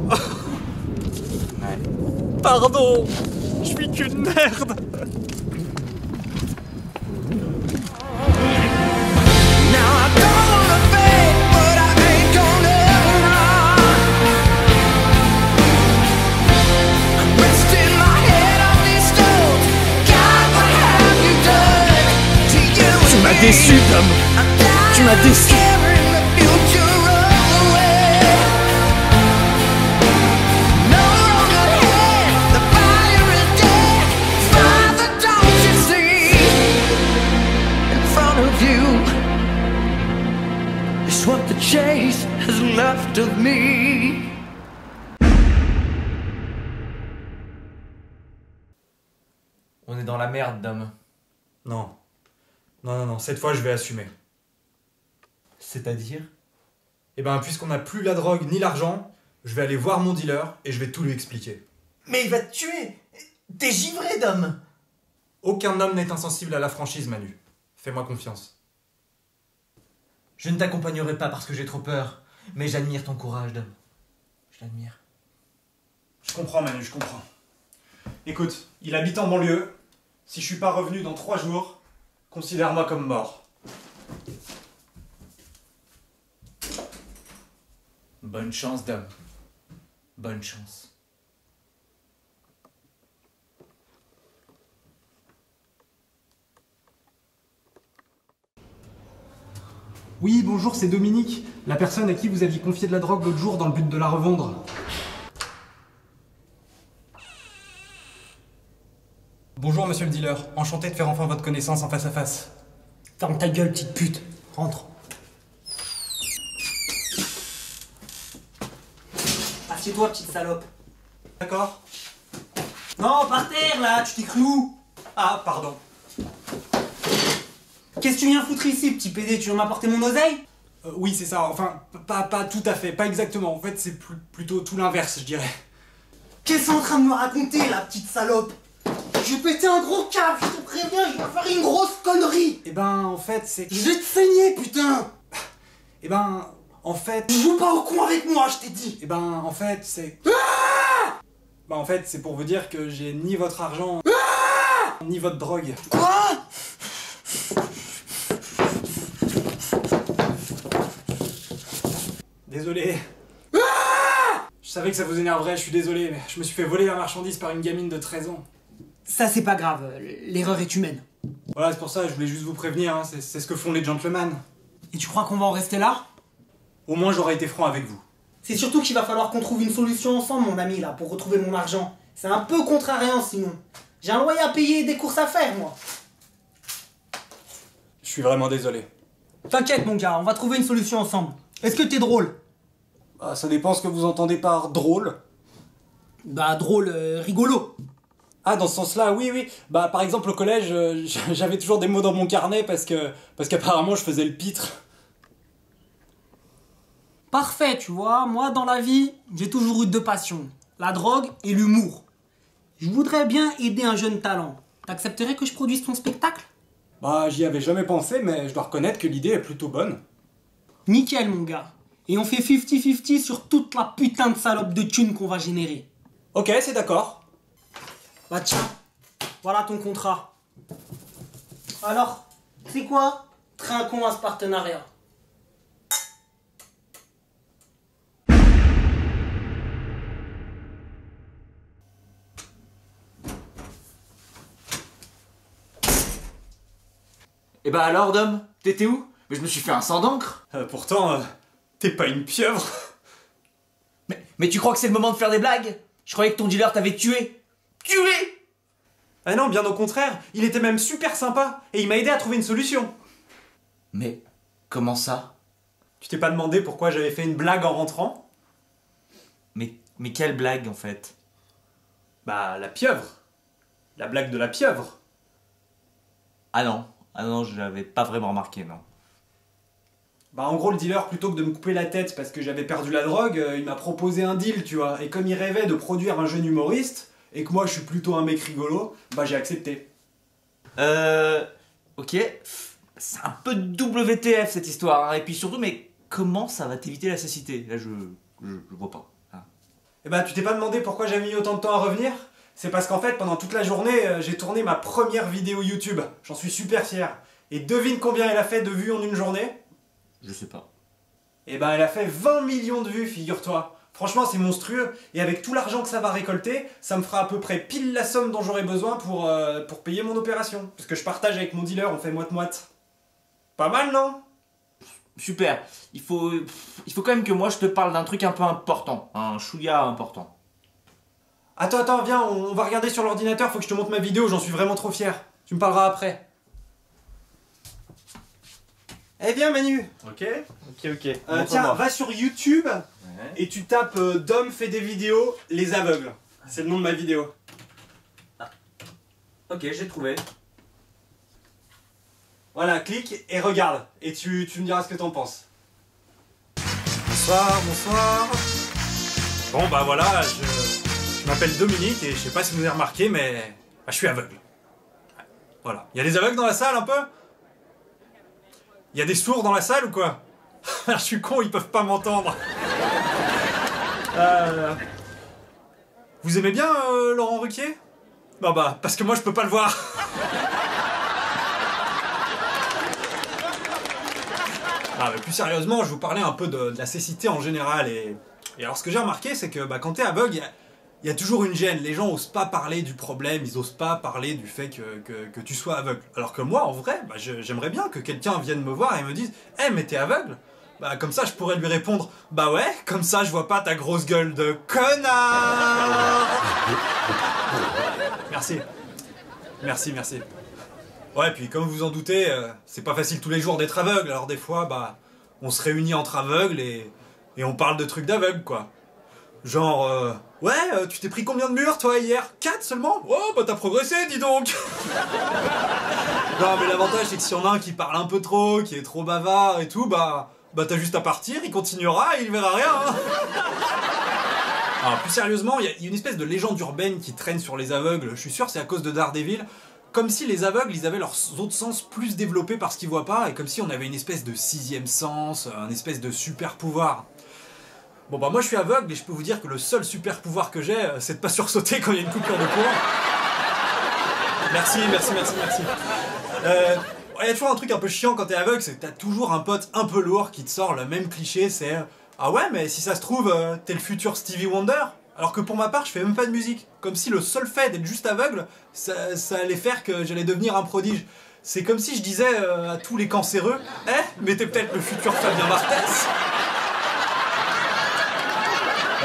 Ouais. Pardon! Je suis qu'une merde! Tu m'as déçu, Dom! Tu m'as déçu! What the chase has left of me. On est dans la merde, Dom. Non. Non, cette fois je vais assumer. C'est-à-dire? Eh ben, puisqu'on n'a plus la drogue ni l'argent, je vais aller voir mon dealer et je vais tout lui expliquer. Mais il va te tuer! T'es givré, Dom! Aucun homme n'est insensible à la franchise, Manu. Fais-moi confiance. Je ne t'accompagnerai pas parce que j'ai trop peur, mais j'admire ton courage, Dom. Je l'admire. Je comprends, Manu, je comprends. Écoute, il habite en banlieue. Si je suis pas revenu dans 3 jours, considère-moi comme mort. Bonne chance, Dom. Bonne chance. Oui, bonjour, c'est Dominique, la personne à qui vous aviez confié de la drogue l'autre jour dans le but de la revendre. Bonjour, monsieur le dealer. Enchanté de faire enfin votre connaissance en face à face. Ferme ta gueule, petite pute. Rentre. Assieds-toi, petite salope. D'accord. Non, par terre, là. Tu t'es cru où? Ah, pardon. Qu'est-ce que tu viens foutre ici, petit PD? Tu veux m'apporter mon oseille? Oui, c'est ça. Enfin, pas tout à fait. Pas exactement. En fait, c'est plutôt tout l'inverse, je dirais. Qu'est-ce que t'es en train de me raconter, la petite salope? Je vais péter un gros câble, je te préviens, je vais faire une grosse connerie. Eh ben, en fait, c'est... Je vais te saigner, putain. Eh ben, en fait... Joue pas au con avec moi, je t'ai dit. Eh ben, en fait, c'est... Bah, en fait, c'est pour vous dire que j'ai ni votre argent, ni votre drogue. Quoi? Désolé. Je savais que ça vous énerverait, je suis désolé, mais je me suis fait voler la marchandise par une gamine de 13 ans. Ça, c'est pas grave, l'erreur est humaine. Voilà, c'est pour ça, je voulais juste vous prévenir, hein, c'est ce que font les gentlemen. Et tu crois qu'on va en rester là? Au moins, j'aurais été franc avec vous. C'est surtout qu'il va falloir qu'on trouve une solution ensemble, mon ami, là, pour retrouver mon argent. C'est un peu contrariant, sinon. J'ai un loyer à payer et des courses à faire, moi. Je suis vraiment désolé. T'inquiète, mon gars, on va trouver une solution ensemble. Est-ce que t'es drôle? Bah, ça dépend ce que vous entendez par drôle. Bah, drôle, rigolo. Ah, dans ce sens-là, oui, oui. Bah, par exemple, au collège, j'avais toujours des mots dans mon carnet parce qu'apparemment, je faisais le pitre. Parfait, tu vois, moi dans la vie, j'ai toujours eu deux passions, la drogue et l'humour. Je voudrais bien aider un jeune talent. T'accepterais que je produise ton spectacle? Bah, j'y avais jamais pensé, mais je dois reconnaître que l'idée est plutôt bonne. Nickel, mon gars. Et on fait 50-50 sur toute la putain de salope de thunes qu'on va générer. Ok, c'est d'accord. Bah tiens, voilà ton contrat. Alors, c'est quoi? Trinquons à ce partenariat. Et bah alors, Dom, t'étais où? Mais je me suis fait un sang d'encre. Pourtant, t'es pas une pieuvre. Mais tu crois que c'est le moment de faire des blagues? Je croyais que ton dealer t'avait tué. Tué! Ah non, bien au contraire, il était même super sympa, et il m'a aidé à trouver une solution. Mais comment ça? Tu t'es pas demandé pourquoi j'avais fait une blague en rentrant? Mais quelle blague en fait? Bah, la pieuvre. La blague de la pieuvre. Ah non, je l'avais pas vraiment remarqué, non. Bah en gros le dealer, plutôt que de me couper la tête parce que j'avais perdu la drogue, il m'a proposé un deal, tu vois. Et comme il rêvait de produire un jeune humoriste, et que moi je suis plutôt un mec rigolo, bah j'ai accepté. Ok. C'est un peu WTF cette histoire, hein. Et puis surtout, mais comment ça va t'éviter la cécité? Là je vois pas. Hein. Et bah tu t'es pas demandé pourquoi j'ai mis autant de temps à revenir? C'est parce qu'en fait pendant toute la journée, j'ai tourné ma première vidéo YouTube. J'en suis super fier. Et devine combien elle a fait de vues en une journée? Je sais pas. Et ben elle a fait 20 millions de vues, figure-toi. Franchement, c'est monstrueux. Et avec tout l'argent que ça va récolter, ça me fera à peu près pile la somme dont j'aurai besoin pour payer mon opération. Parce que je partage avec mon dealer, on fait moite-moite. Pas mal, non? Super. Il faut quand même que moi je te parle d'un truc un peu important. Un chouïa important. Attends, viens, on va regarder sur l'ordinateur, faut que je te montre ma vidéo, j'en suis vraiment trop fier. Tu me parleras après. Eh viens Manu. Ok. Tiens, va sur YouTube et tu tapes Dom fait des vidéos, les aveugles. C'est le nom de ma vidéo. Ok, j'ai trouvé. Voilà, clique et regarde. Et tu me diras ce que t'en penses. Bonsoir. Bon bah voilà, je m'appelle Dominique et je sais pas si vous avez remarqué, mais je suis aveugle. Voilà. Il y a des aveugles dans la salle un peu? Il y a des sourds dans la salle ou quoi? Je suis con, ils peuvent pas m'entendre. Vous aimez bien Laurent Ruquier? Bah, parce que moi je peux pas le voir. Ah, mais plus sérieusement, je vous parlais un peu de la cécité en général. Et alors ce que j'ai remarqué, c'est que quand t'es aveugle, il y a toujours une gêne. Les gens osent pas parler du problème, ils osent pas parler du fait que tu sois aveugle. Alors que moi, en vrai, j'aimerais bien que quelqu'un vienne me voir et me dise « Eh, mais t'es aveugle ?» Bah comme ça, je pourrais lui répondre « Bah ouais, comme ça je vois pas ta grosse gueule de connard !» Merci. Ouais, puis comme vous en doutez, c'est pas facile tous les jours d'être aveugle. Alors des fois, on se réunit entre aveugles et on parle de trucs d'aveugle, quoi. Genre, ouais, tu t'es pris combien de murs, toi, hier? 4 seulement? Oh, bah t'as progressé, dis donc. Non, mais l'avantage, c'est que s'il y en a un qui parle un peu trop, qui est trop bavard et tout, bah t'as juste à partir, il continuera et il verra rien, hein. Alors, plus sérieusement, il y a une espèce de légende urbaine qui traîne sur les aveugles. Je suis sûr, c'est à cause de Daredevil. Comme si les aveugles, ils avaient leurs autres sens plus développés parce qu'ils voient pas, et comme si on avait une espèce de 6e sens, un espèce de super pouvoir. Bon bah moi je suis aveugle et je peux vous dire que le seul super pouvoir que j'ai, c'est de pas sursauter quand il y a une coupure de courant. Merci. Il y a toujours un truc un peu chiant quand t'es aveugle, c'est que t'as toujours un pote un peu lourd qui te sort le même cliché, c'est « Ah ouais, mais si ça se trouve, t'es le futur Stevie Wonder ?» Alors que pour ma part, je fais même pas de musique. Comme si le seul fait d'être juste aveugle, ça allait faire que j'allais devenir un prodige. C'est comme si je disais à tous les cancéreux « Eh, mais t'es peut-être le futur Fabien Barthez !»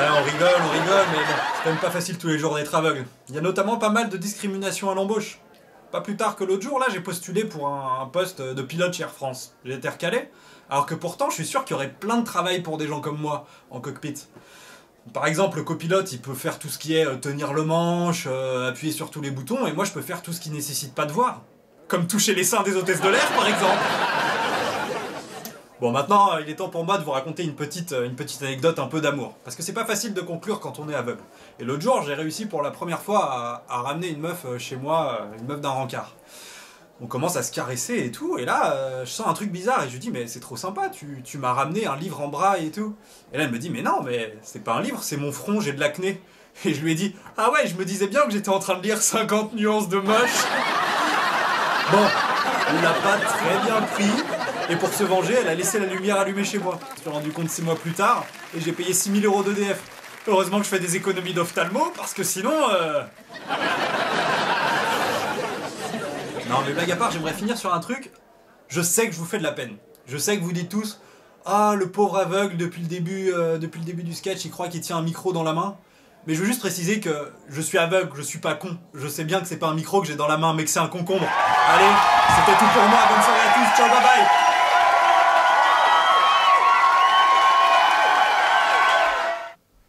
On rigole, mais bon, c'est quand même pas facile tous les jours d'être aveugle. Il y a notamment pas mal de discrimination à l'embauche. Pas plus tard que l'autre jour, là, j'ai postulé pour un poste de pilote chez Air France. J'ai été recalé, alors que pourtant, je suis sûr qu'il y aurait plein de travail pour des gens comme moi, en cockpit. Par exemple, le copilote, il peut faire tout ce qui est tenir le manche, appuyer sur tous les boutons, et moi je peux faire tout ce qui nécessite pas de voir. Comme toucher les seins des hôtesses de l'air, par exemple. Bon, maintenant, il est temps pour moi de vous raconter une petite anecdote un peu d'amour. Parce que c'est pas facile de conclure quand on est aveugle. Et l'autre jour, j'ai réussi pour la première fois à ramener une meuf chez moi, une meuf d'un rencard. On commence à se caresser et tout, et là, je sens un truc bizarre, et je lui dis, mais c'est trop sympa, tu m'as ramené un livre en braille et tout. Et là, elle me dit, mais non, mais c'est pas un livre, c'est mon front, j'ai de l'acné. Et je lui ai dit, ah ouais, je me disais bien que j'étais en train de lire 50 nuances de moche. Bon, on l'a pas très bien pris, et pour se venger, elle a laissé la lumière allumée chez moi. Je me suis rendu compte 6 mois plus tard, et j'ai payé 6 000 € d'EDF. Heureusement que je fais des économies d'ophtalmo, parce que sinon... Non mais blague à part, j'aimerais finir sur un truc. Je sais que je vous fais de la peine. Je sais que vous dites tous, ah le pauvre aveugle depuis le début du sketch, il croit qu'il tient un micro dans la main. Mais je veux juste préciser que je suis aveugle, je suis pas con. Je sais bien que c'est pas un micro que j'ai dans la main, mais que c'est un concombre. Allez, c'était tout pour moi, bonne soirée à tous, ciao, bye bye.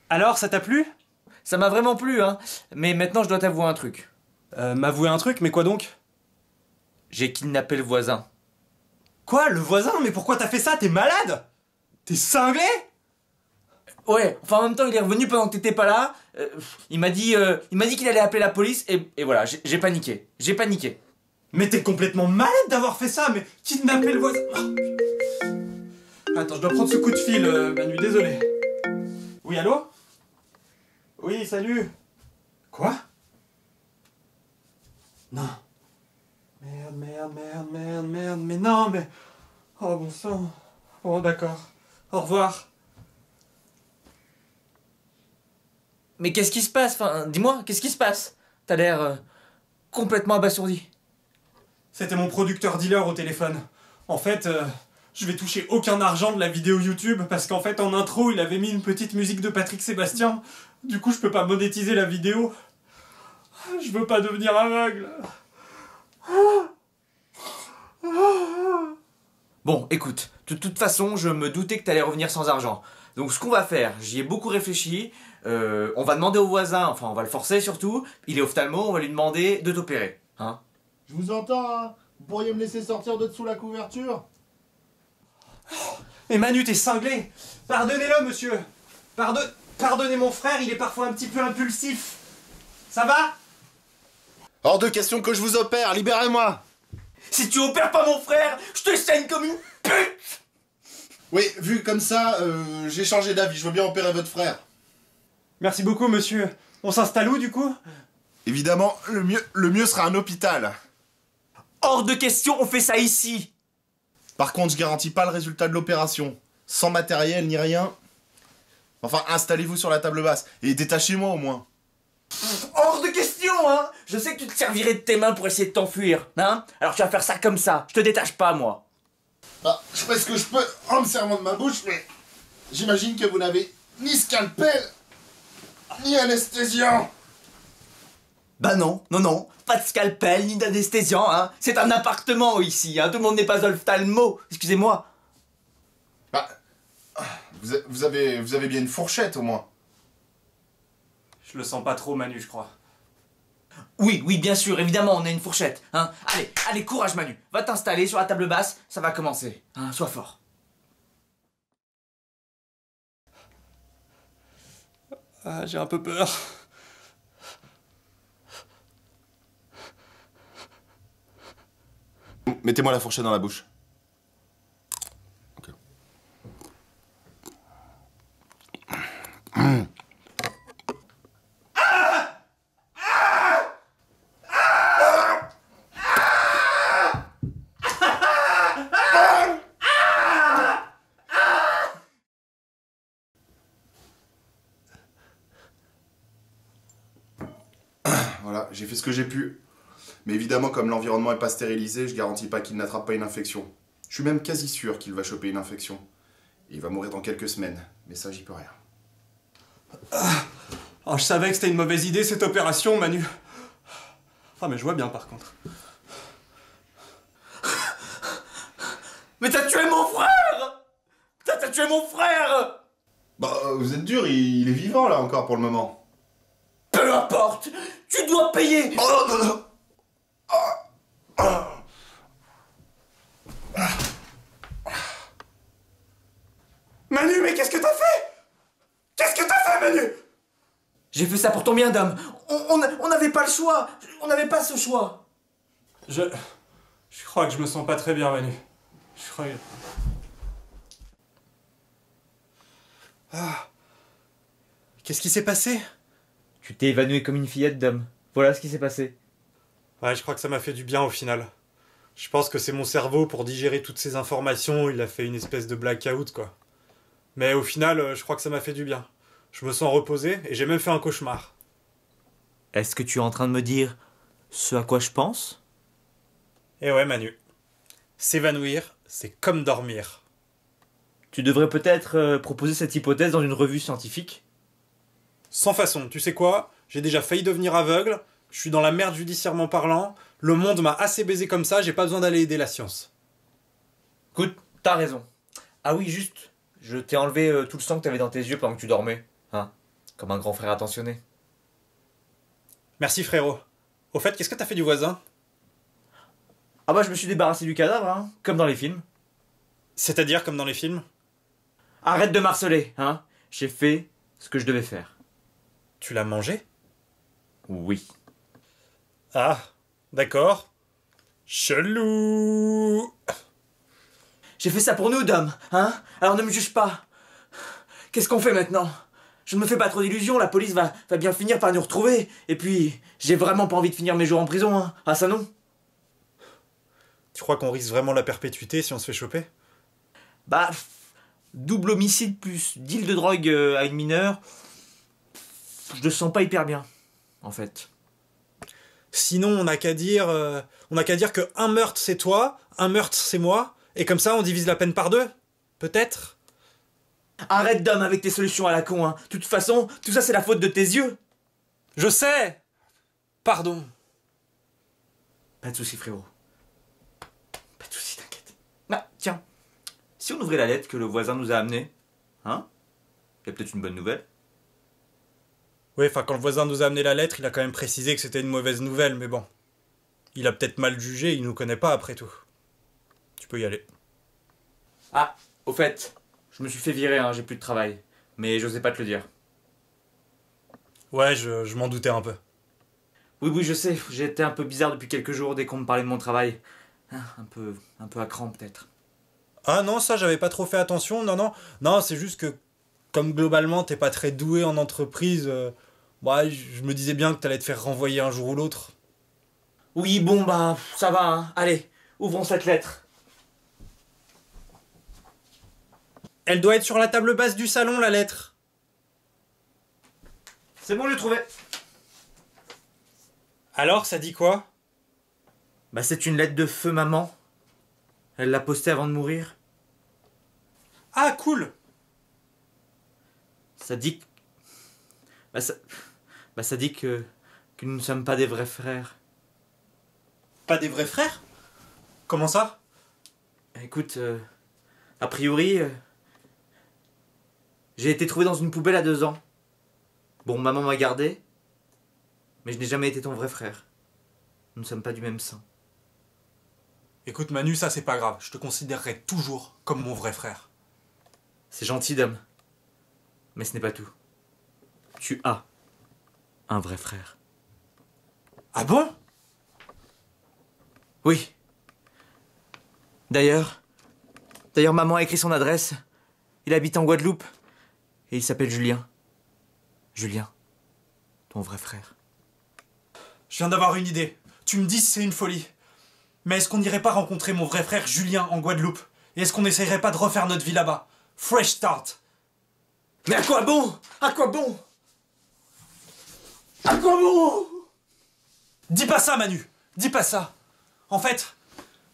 Alors, ça t'a plu? Ça m'a vraiment plu, hein. Mais maintenant, je dois t'avouer un truc. M'avouer un truc, mais quoi donc? J'ai kidnappé le voisin. Quoi, le voisin? Mais pourquoi t'as fait ça? T'es malade? T'es cinglé? Ouais, enfin en même temps il est revenu pendant que t'étais pas là, il m'a dit qu'il allait appeler la police et voilà, j'ai paniqué. J'ai paniqué. Mais t'es complètement malade d'avoir fait ça, mais kidnapper le voisin... Attends, je dois prendre ce coup de fil, Manu, désolé. Oui, allô? Oui, salut. Quoi? Non. Merde, mais non, mais... Oh bon sang. Bon, d'accord. Au revoir. Mais qu'est-ce qui se passe? Enfin, dis-moi, qu'est-ce qui se passe? T'as l'air complètement abasourdi. C'était mon producteur dealer au téléphone. En fait, je vais toucher aucun argent de la vidéo YouTube parce qu'en fait, en intro, il avait mis une petite musique de Patrick Sébastien. Du coup, je peux pas monétiser la vidéo. Je veux pas devenir aveugle. Bon, écoute, de toute façon, je me doutais que t'allais revenir sans argent. Donc ce qu'on va faire, j'y ai beaucoup réfléchi, on va demander au voisin, enfin on va le forcer surtout, il est ophtalmo, on va lui demander de t'opérer, hein. Je vous entends, hein. Vous pourriez me laisser sortir de dessous la couverture? Mais Manu, t'es cinglé. Pardonnez-le, monsieur. Pardonnez mon frère, il est parfois un petit peu impulsif. Ça va? Hors de question que je vous opère, libérez-moi! Si tu opères pas mon frère, je te saigne comme une pute! Oui, vu comme ça, j'ai changé d'avis, je veux bien opérer votre frère. Merci beaucoup, monsieur. On s'installe où, du coup? Évidemment, le mieux sera un hôpital. Hors de question, on fait ça ici! Par contre, je garantis pas le résultat de l'opération. Sans matériel ni rien. Enfin, installez-vous sur la table basse et détachez-moi au moins. Hors de question, hein! Je sais que tu te servirais de tes mains pour essayer de t'enfuir, hein? Alors tu vas faire ça comme ça, je te détache pas, moi. Bah, je fais ce que je peux en me servant de ma bouche, mais j'imagine que vous n'avez ni scalpel, ni anesthésiant. Bah non, pas de scalpel, ni d'anesthésiant, hein. C'est un appartement ici, hein. Tout le monde n'est pas ophtalmo, excusez-moi. Bah, vous avez bien une fourchette au moins. Je le sens pas trop, Manu, je crois. Oui, bien sûr, évidemment, on a une fourchette, hein. Allez, courage, Manu. Va t'installer sur la table basse, ça va commencer, hein. Sois fort. Ah, j'ai un peu peur. Mettez-moi la fourchette dans la bouche. Ok. Voilà, j'ai fait ce que j'ai pu. Mais évidemment, comme l'environnement n'est pas stérilisé, je garantis pas qu'il n'attrape pas une infection. Je suis même quasi sûr qu'il va choper une infection. Et il va mourir dans quelques semaines. Mais ça, j'y peux rien. Oh, je savais que c'était une mauvaise idée, cette opération, Manu. Ah, mais je vois bien, par contre. Mais t'as tué mon frère! T'as tué mon frère! Bah, vous êtes dur, il est vivant là encore pour le moment. Peu importe, tu dois payer. Oh non, non. Manu, mais qu'est-ce que t'as fait? Qu'est-ce que t'as fait, Manu? J'ai fait ça pour ton bien, Dom. On n'avait pas le choix. On n'avait pas ce choix. Je crois que je me sens pas très bien, Manu. Je crois que... Ah. Qu'est-ce qui s'est passé? Tu t'es évanoui comme une fillette, Dom. Voilà ce qui s'est passé. Ouais, je crois que ça m'a fait du bien au final. Je pense que c'est mon cerveau, pour digérer toutes ces informations, il a fait une espèce de blackout, quoi. Mais au final, je crois que ça m'a fait du bien. Je me sens reposé et j'ai même fait un cauchemar. Est-ce que tu es en train de me dire ce à quoi je pense? Eh ouais, Manu. S'évanouir, c'est comme dormir. Tu devrais peut-être proposer cette hypothèse dans une revue scientifique. Sans façon, tu sais quoi? J'ai déjà failli devenir aveugle, je suis dans la merde judiciairement parlant, le monde m'a assez baisé comme ça, j'ai pas besoin d'aller aider la science. Écoute, t'as raison. Ah oui, juste, je t'ai enlevé tout le sang que t'avais dans tes yeux pendant que tu dormais. Hein? Comme un grand frère attentionné. Merci frérot. Au fait, qu'est-ce que t'as fait du voisin? Ah bah je me suis débarrassé du cadavre, hein, comme dans les films. C'est-à-dire comme dans les films? Arrête de marceler, hein. J'ai fait ce que je devais faire. Tu l'as mangé? Oui. Ah, d'accord. Chelou. J'ai fait ça pour nous, Dom, hein. Alors ne me juge pas. Qu'est-ce qu'on fait maintenant? Je ne me fais pas trop d'illusions, la police va bien finir par nous retrouver. Et puis, j'ai vraiment pas envie de finir mes jours en prison, hein. Ah ça non? Tu crois qu'on risque vraiment la perpétuité si on se fait choper? Bah, double homicide plus deal de drogue à une mineure, je le sens pas hyper bien, en fait. Sinon, on n'a qu'à dire que un meurtre c'est toi, un meurtre c'est moi, et comme ça on divise la peine par deux. Peut-être? Arrête, Dom, avec tes solutions à la con, hein. De toute façon, tout ça c'est la faute de tes yeux. Je sais. Pardon. Pas de soucis, frérot. Pas de soucis, t'inquiète. Ah, tiens. Si on ouvrait la lettre que le voisin nous a amenée, hein? Il y a peut-être une bonne nouvelle. Oui, enfin, quand le voisin nous a amené la lettre, il a quand même précisé que c'était une mauvaise nouvelle, mais bon. Il a peut-être mal jugé, il nous connaît pas après tout. Tu peux y aller. Ah, au fait, je me suis fait virer, hein, j'ai plus de travail. Mais j'osais pas te le dire. Ouais, je m'en doutais un peu. Oui, je sais, j'ai été un peu bizarre depuis quelques jours dès qu'on me parlait de mon travail. Un peu à cran, peut-être. Ah non, ça, j'avais pas trop fait attention, non, c'est juste que, comme globalement, t'es pas très doué en entreprise, je me disais bien que t'allais te faire renvoyer un jour ou l'autre. Oui, bon, bah, ça va, hein. Allez, ouvrons cette lettre. Elle doit être sur la table basse du salon, la lettre. C'est bon, j'ai trouvé. Alors, ça dit quoi? Bah, c'est une lettre de feu maman. Elle l'a postée avant de mourir. Ah, cool. Ça dit... ça dit que nous ne sommes pas des vrais frères. Pas des vrais frères? Comment ça? Écoute, a priori... j'ai été trouvé dans une poubelle à 2 ans. Bon, maman m'a gardé, mais je n'ai jamais été ton vrai frère. Nous ne sommes pas du même sang. Écoute Manu, ça c'est pas grave, je te considérerai toujours comme mon vrai frère. C'est gentil, Dom. Mais ce n'est pas tout. Tu as un vrai frère. Ah bon? Oui. D'ailleurs, maman a écrit son adresse. Il habite en Guadeloupe. Et il s'appelle Julien. Julien, ton vrai frère. Je viens d'avoir une idée. Tu me dis si c'est une folie. Mais est-ce qu'on n'irait pas rencontrer mon vrai frère Julien en Guadeloupe? Et est-ce qu'on n'essayerait pas de refaire notre vie là-bas? Fresh start. Mais à quoi bon? À quoi bon? À quoi bon? Dis pas ça, Manu. Dis pas ça. En fait,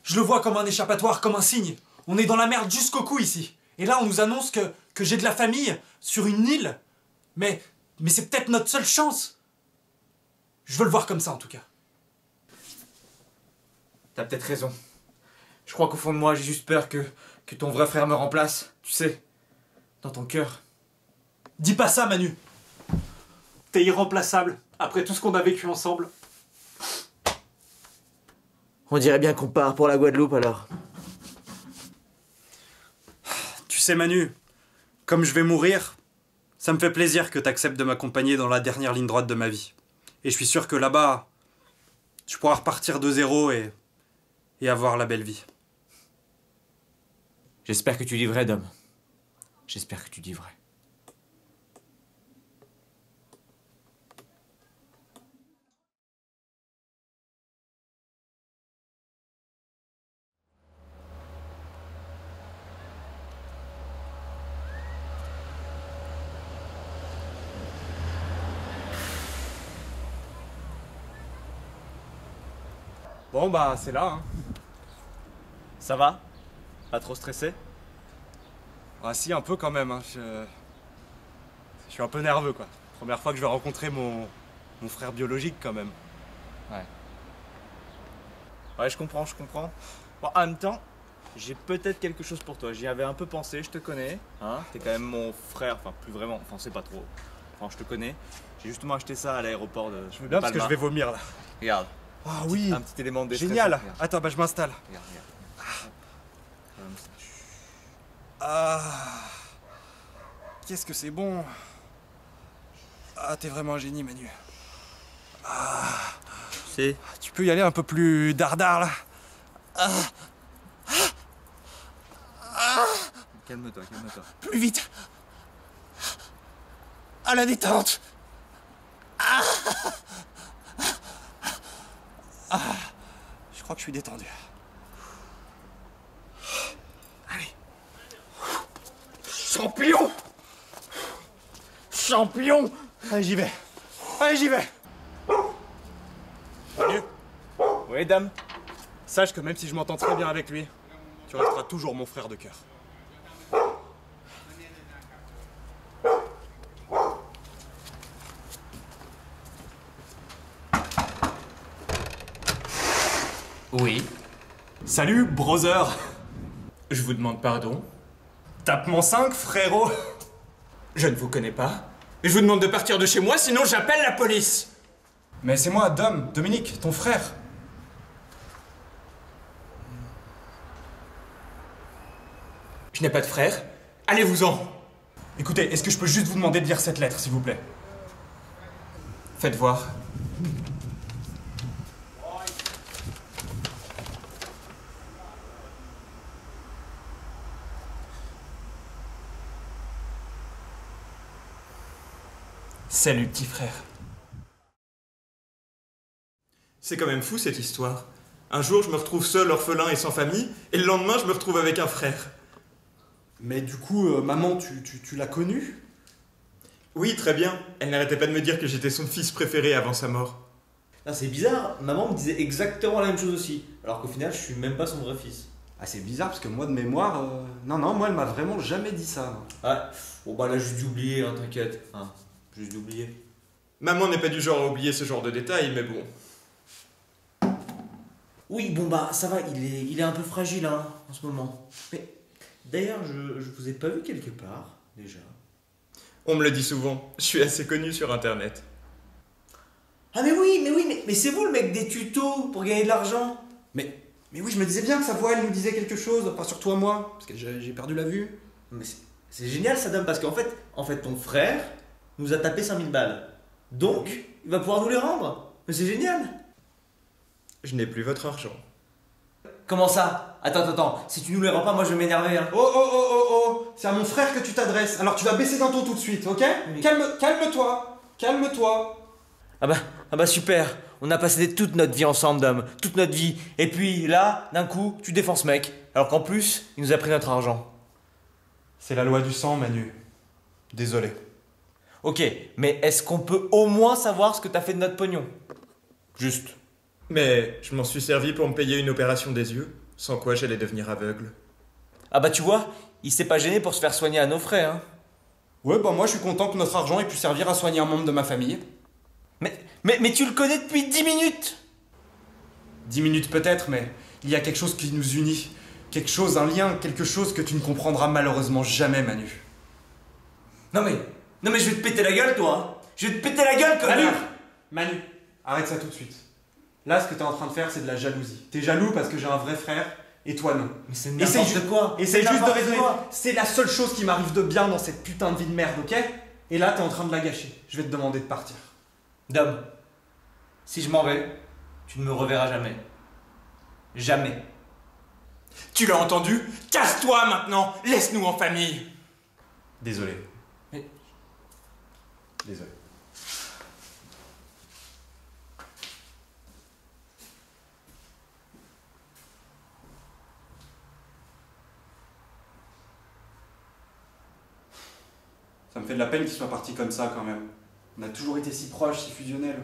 je le vois comme un échappatoire, comme un signe. On est dans la merde jusqu'au cou ici. Et là, on nous annonce que j'ai de la famille sur une île. Mais c'est peut-être notre seule chance. Je veux le voir comme ça, en tout cas. T'as peut-être raison. Je crois qu'au fond de moi, j'ai juste peur que ton vrai frère me remplace. Tu sais, dans ton cœur, Dis pas ça, Manu. T'es irremplaçable, après tout ce qu'on a vécu ensemble. On dirait bien qu'on part pour la Guadeloupe alors. Tu sais, Manu, comme je vais mourir, ça me fait plaisir que t'acceptes de m'accompagner dans la dernière ligne droite de ma vie. Et je suis sûr que là-bas, tu pourras repartir de zéro et avoir la belle vie. J'espère que tu dis vrai, Dom. J'espère que tu dis vrai. Bon bah c'est là, hein. Ça va? Pas trop stressé? Ah si, un peu quand même, hein. Je suis un peu nerveux quoi. Première fois que je vais rencontrer mon frère biologique quand même. Ouais. Ouais, je comprends. Bon, en même temps, j'ai peut-être quelque chose pour toi. J'y avais un peu pensé, je te connais. Hein, t'es quand même mon frère, enfin plus vraiment, enfin c'est pas trop. Enfin je te connais. J'ai justement acheté ça à l'aéroport de Je veux bien parce que je vais vomir là. Regarde. Ah oui. Un petit élément de déstressant. Génial. Regarde. Attends, bah je m'installe. Regarde. Comme ça. Ah. Qu'est-ce que c'est bon. Ah, t'es vraiment un génie, Manu. Ah. C'est. Tu peux y aller un peu plus dardard là. Ah. Ah. Calme-toi. Plus vite. À la détente. Ah. Ah. Je crois que je suis détendu. Allez. Champion. Allez, j'y vais. Manu. Oui, dame. Sache que même si je m'entends très bien avec lui, tu resteras toujours mon frère de cœur. Oui. Salut, brother. Je vous demande pardon. Tape mon 5, frérot. Je ne vous connais pas. Et je vous demande de partir de chez moi, sinon j'appelle la police. Mais c'est moi, Dominique, ton frère. Je n'ai pas de frère. Allez-vous-en. Écoutez, est-ce que je peux juste vous demander de lire cette lettre, s'il vous plaît? Faites voir. Salut, petit frère. C'est quand même fou cette histoire. Un jour, je me retrouve seul, orphelin et sans famille, et le lendemain, je me retrouve avec un frère. Mais du coup, maman, tu l'as connue? Oui, très bien. Elle n'arrêtait pas de me dire que j'étais son fils préféré avant sa mort. Ah, c'est bizarre, maman me disait exactement la même chose aussi, alors qu'au final, je suis même pas son vrai fils. Ah, c'est bizarre parce que moi, de mémoire, non, moi, elle m'a vraiment jamais dit ça. Ah, bon bah là, juste d'oublier, hein, t'inquiète. Hein, juste d'oublier. Maman n'est pas du genre à oublier ce genre de détails, mais bon. Oui, bon bah ça va, il est un peu fragile hein, en ce moment. Mais d'ailleurs, je vous ai pas vu quelque part, déjà. On me le dit souvent, je suis assez connu sur internet. Ah mais oui, mais c'est vous le mec des tutos pour gagner de l'argent. Mais oui, je me disais bien que sa voix, elle nous disait quelque chose, pas surtout à moi, parce que j'ai perdu la vue. Mais c'est génial ça donne, parce qu'en fait, ton frère nous a tapé 5000 balles. Donc, il va pouvoir nous les rendre. Mais c'est génial. Je n'ai plus votre argent. Comment ça? Attends, si tu nous les rends pas, moi je vais m'énerver. Hein. Oh, c'est à mon frère que tu t'adresses, alors tu vas baisser d'un ton tout de suite, ok? Mais... Calme-toi. Ah bah super, on a passé toute notre vie ensemble, Dom, toute notre vie. Et puis là, d'un coup, tu défends ce mec, alors qu'en plus, il nous a pris notre argent. C'est la loi du sang, Manu. Désolé. Ok, mais est-ce qu'on peut au moins savoir ce que t'as fait de notre pognon? Juste. Mais je m'en suis servi pour me payer une opération des yeux, sans quoi j'allais devenir aveugle. Ah bah tu vois, il s'est pas gêné pour se faire soigner à nos frais, hein. Ouais, bah moi je suis content que notre argent ait pu servir à soigner un membre de ma famille. Mais tu le connais depuis 10 minutes! 10 minutes peut-être, mais il y a quelque chose qui nous unit. Quelque chose, un lien, quelque chose que tu ne comprendras malheureusement jamais, Manu. Non Non mais je vais te péter la gueule, toi. Je vais te péter la gueule, connard. Manu, arrête ça tout de suite. Là, ce que t'es en train de faire, c'est de la jalousie. T'es jaloux parce que j'ai un vrai frère et toi non. Mais c'est n'importe quoi. Essaye juste de n'importe raisonner. quoi. C'est la seule chose qui m'arrive de bien dans cette putain de vie de merde, ok? Et là, t'es en train de la gâcher. Je vais te demander de partir. Dom, si je m'en vais, tu ne me reverras jamais. Jamais. Tu l'as entendu? Casse-toi maintenant! Laisse-nous en famille! Désolé. Désolé. Ça me fait de la peine qu'il soit parti comme ça quand même. On a toujours été si proches, si fusionnels.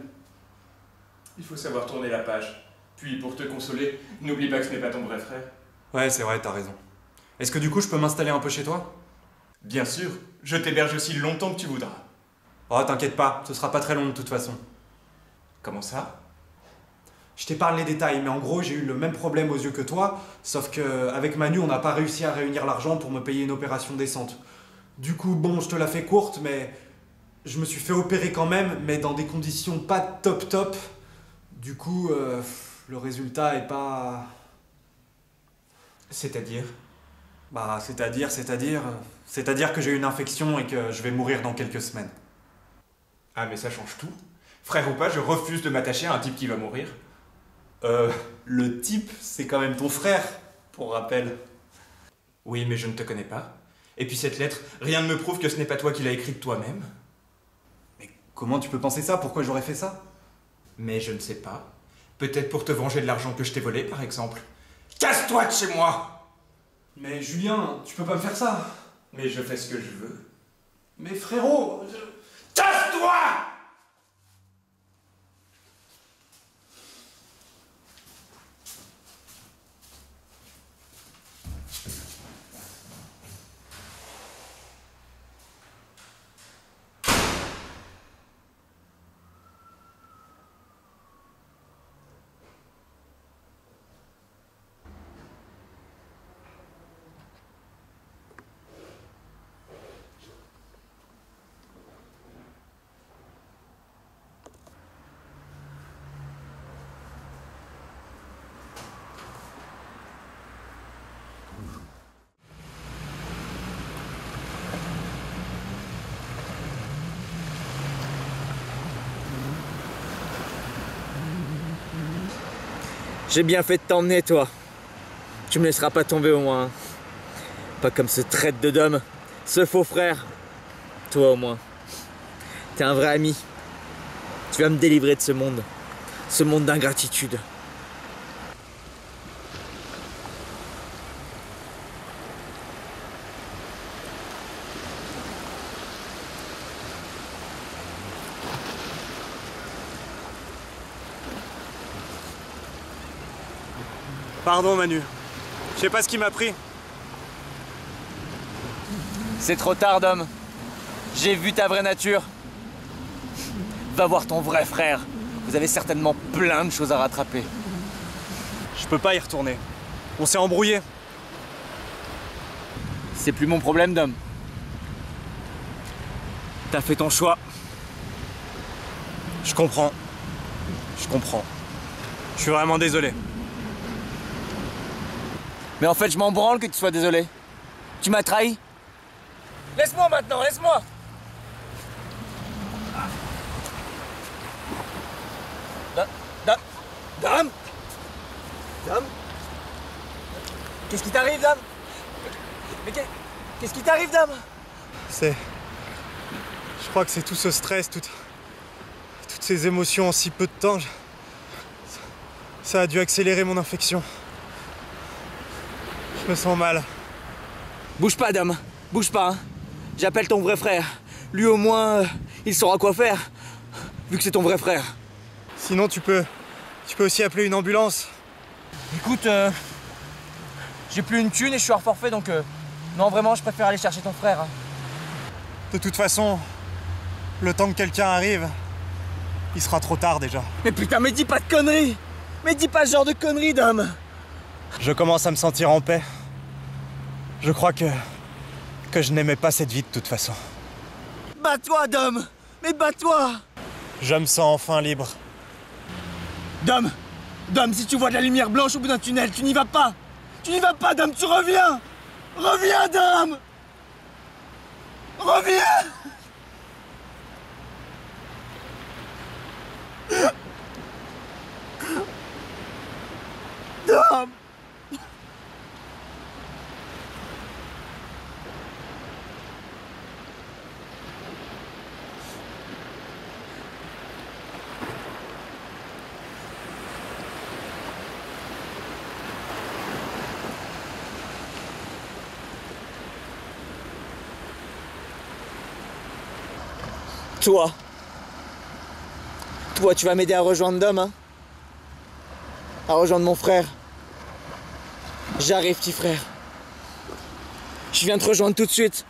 Il faut savoir tourner la page. Puis, pour te consoler, n'oublie pas que ce n'est pas ton vrai frère. Ouais, c'est vrai, t'as raison. Est-ce que du coup, je peux m'installer un peu chez toi? Bien sûr, je t'héberge aussi longtemps que tu voudras. Oh, t'inquiète pas, ce sera pas très long de toute façon. Comment ça? Je t'épargne les détails, mais en gros, j'ai eu le même problème aux yeux que toi, sauf que avec Manu, on n'a pas réussi à réunir l'argent pour me payer une opération décente. Du coup, bon, je te la fais courte, mais je me suis fait opérer quand même, mais dans des conditions pas top. Du coup, le résultat est pas... C'est-à-dire? Bah, c'est-à-dire que j'ai eu une infection et que je vais mourir dans quelques semaines. Ah, mais ça change tout. Frère ou pas, je refuse de m'attacher à un type qui va mourir. Le type, c'est quand même ton frère, pour rappel. Oui, mais je ne te connais pas. Et puis cette lettre, rien ne me prouve que ce n'est pas toi qui l'as écrite toi-même. Mais comment tu peux penser ça? Pourquoi j'aurais fait ça? Mais je ne sais pas. Peut-être pour te venger de l'argent que je t'ai volé, par exemple. Casse-toi de chez moi! Mais Julien, tu peux pas me faire ça. Mais je fais ce que je veux. Mais frérot... Casse-toi! J'ai bien fait de t'emmener, toi. Tu me laisseras pas tomber au moins. Pas comme ce traître de Dom, ce faux frère. Toi au moins. T'es un vrai ami. Tu vas me délivrer de ce monde d'ingratitude. Pardon Manu, je sais pas ce qui m'a pris. C'est trop tard, Dom. J'ai vu ta vraie nature. Va voir ton vrai frère. Vous avez certainement plein de choses à rattraper. Je peux pas y retourner. On s'est embrouillé. C'est plus mon problème, Dom. T'as fait ton choix. Je comprends. Je suis vraiment désolé. Mais en fait, je m'en branle que tu sois désolé. Tu m'as trahi. Laisse-moi maintenant, laisse-moi. Dom. Qu'est-ce qui t'arrive, Dom? Mais qu'est-ce qui t'arrive, Dom? Je crois que c'est tout ce stress, toutes ces émotions en si peu de temps. Ça a dû accélérer mon infection. Je me sens mal. Bouge pas, Dom. Bouge pas. Hein. J'appelle ton vrai frère. Lui, au moins, il saura quoi faire. Vu que c'est ton vrai frère. Sinon, tu peux aussi appeler une ambulance. Écoute, j'ai plus une thune et je suis hors forfait, donc... non, vraiment, je préfère aller chercher ton frère. Hein. De toute façon, le temps que quelqu'un arrive, il sera trop tard déjà. Mais putain, mais dis pas de conneries. Mais dis pas ce genre de conneries, Dom. Je commence à me sentir en paix. Je crois que je n'aimais pas cette vie de toute façon. Bats-toi, Dom! Mais bats-toi! Je me sens enfin libre. Dom! Dom, si tu vois de la lumière blanche au bout d'un tunnel, tu n'y vas pas! Tu n'y vas pas, Dom, tu reviens! Reviens, Dom! Reviens! Dom! Toi, tu vas m'aider à rejoindre Dom, hein? À rejoindre mon frère. J'arrive, petit frère. Je viens te rejoindre tout de suite.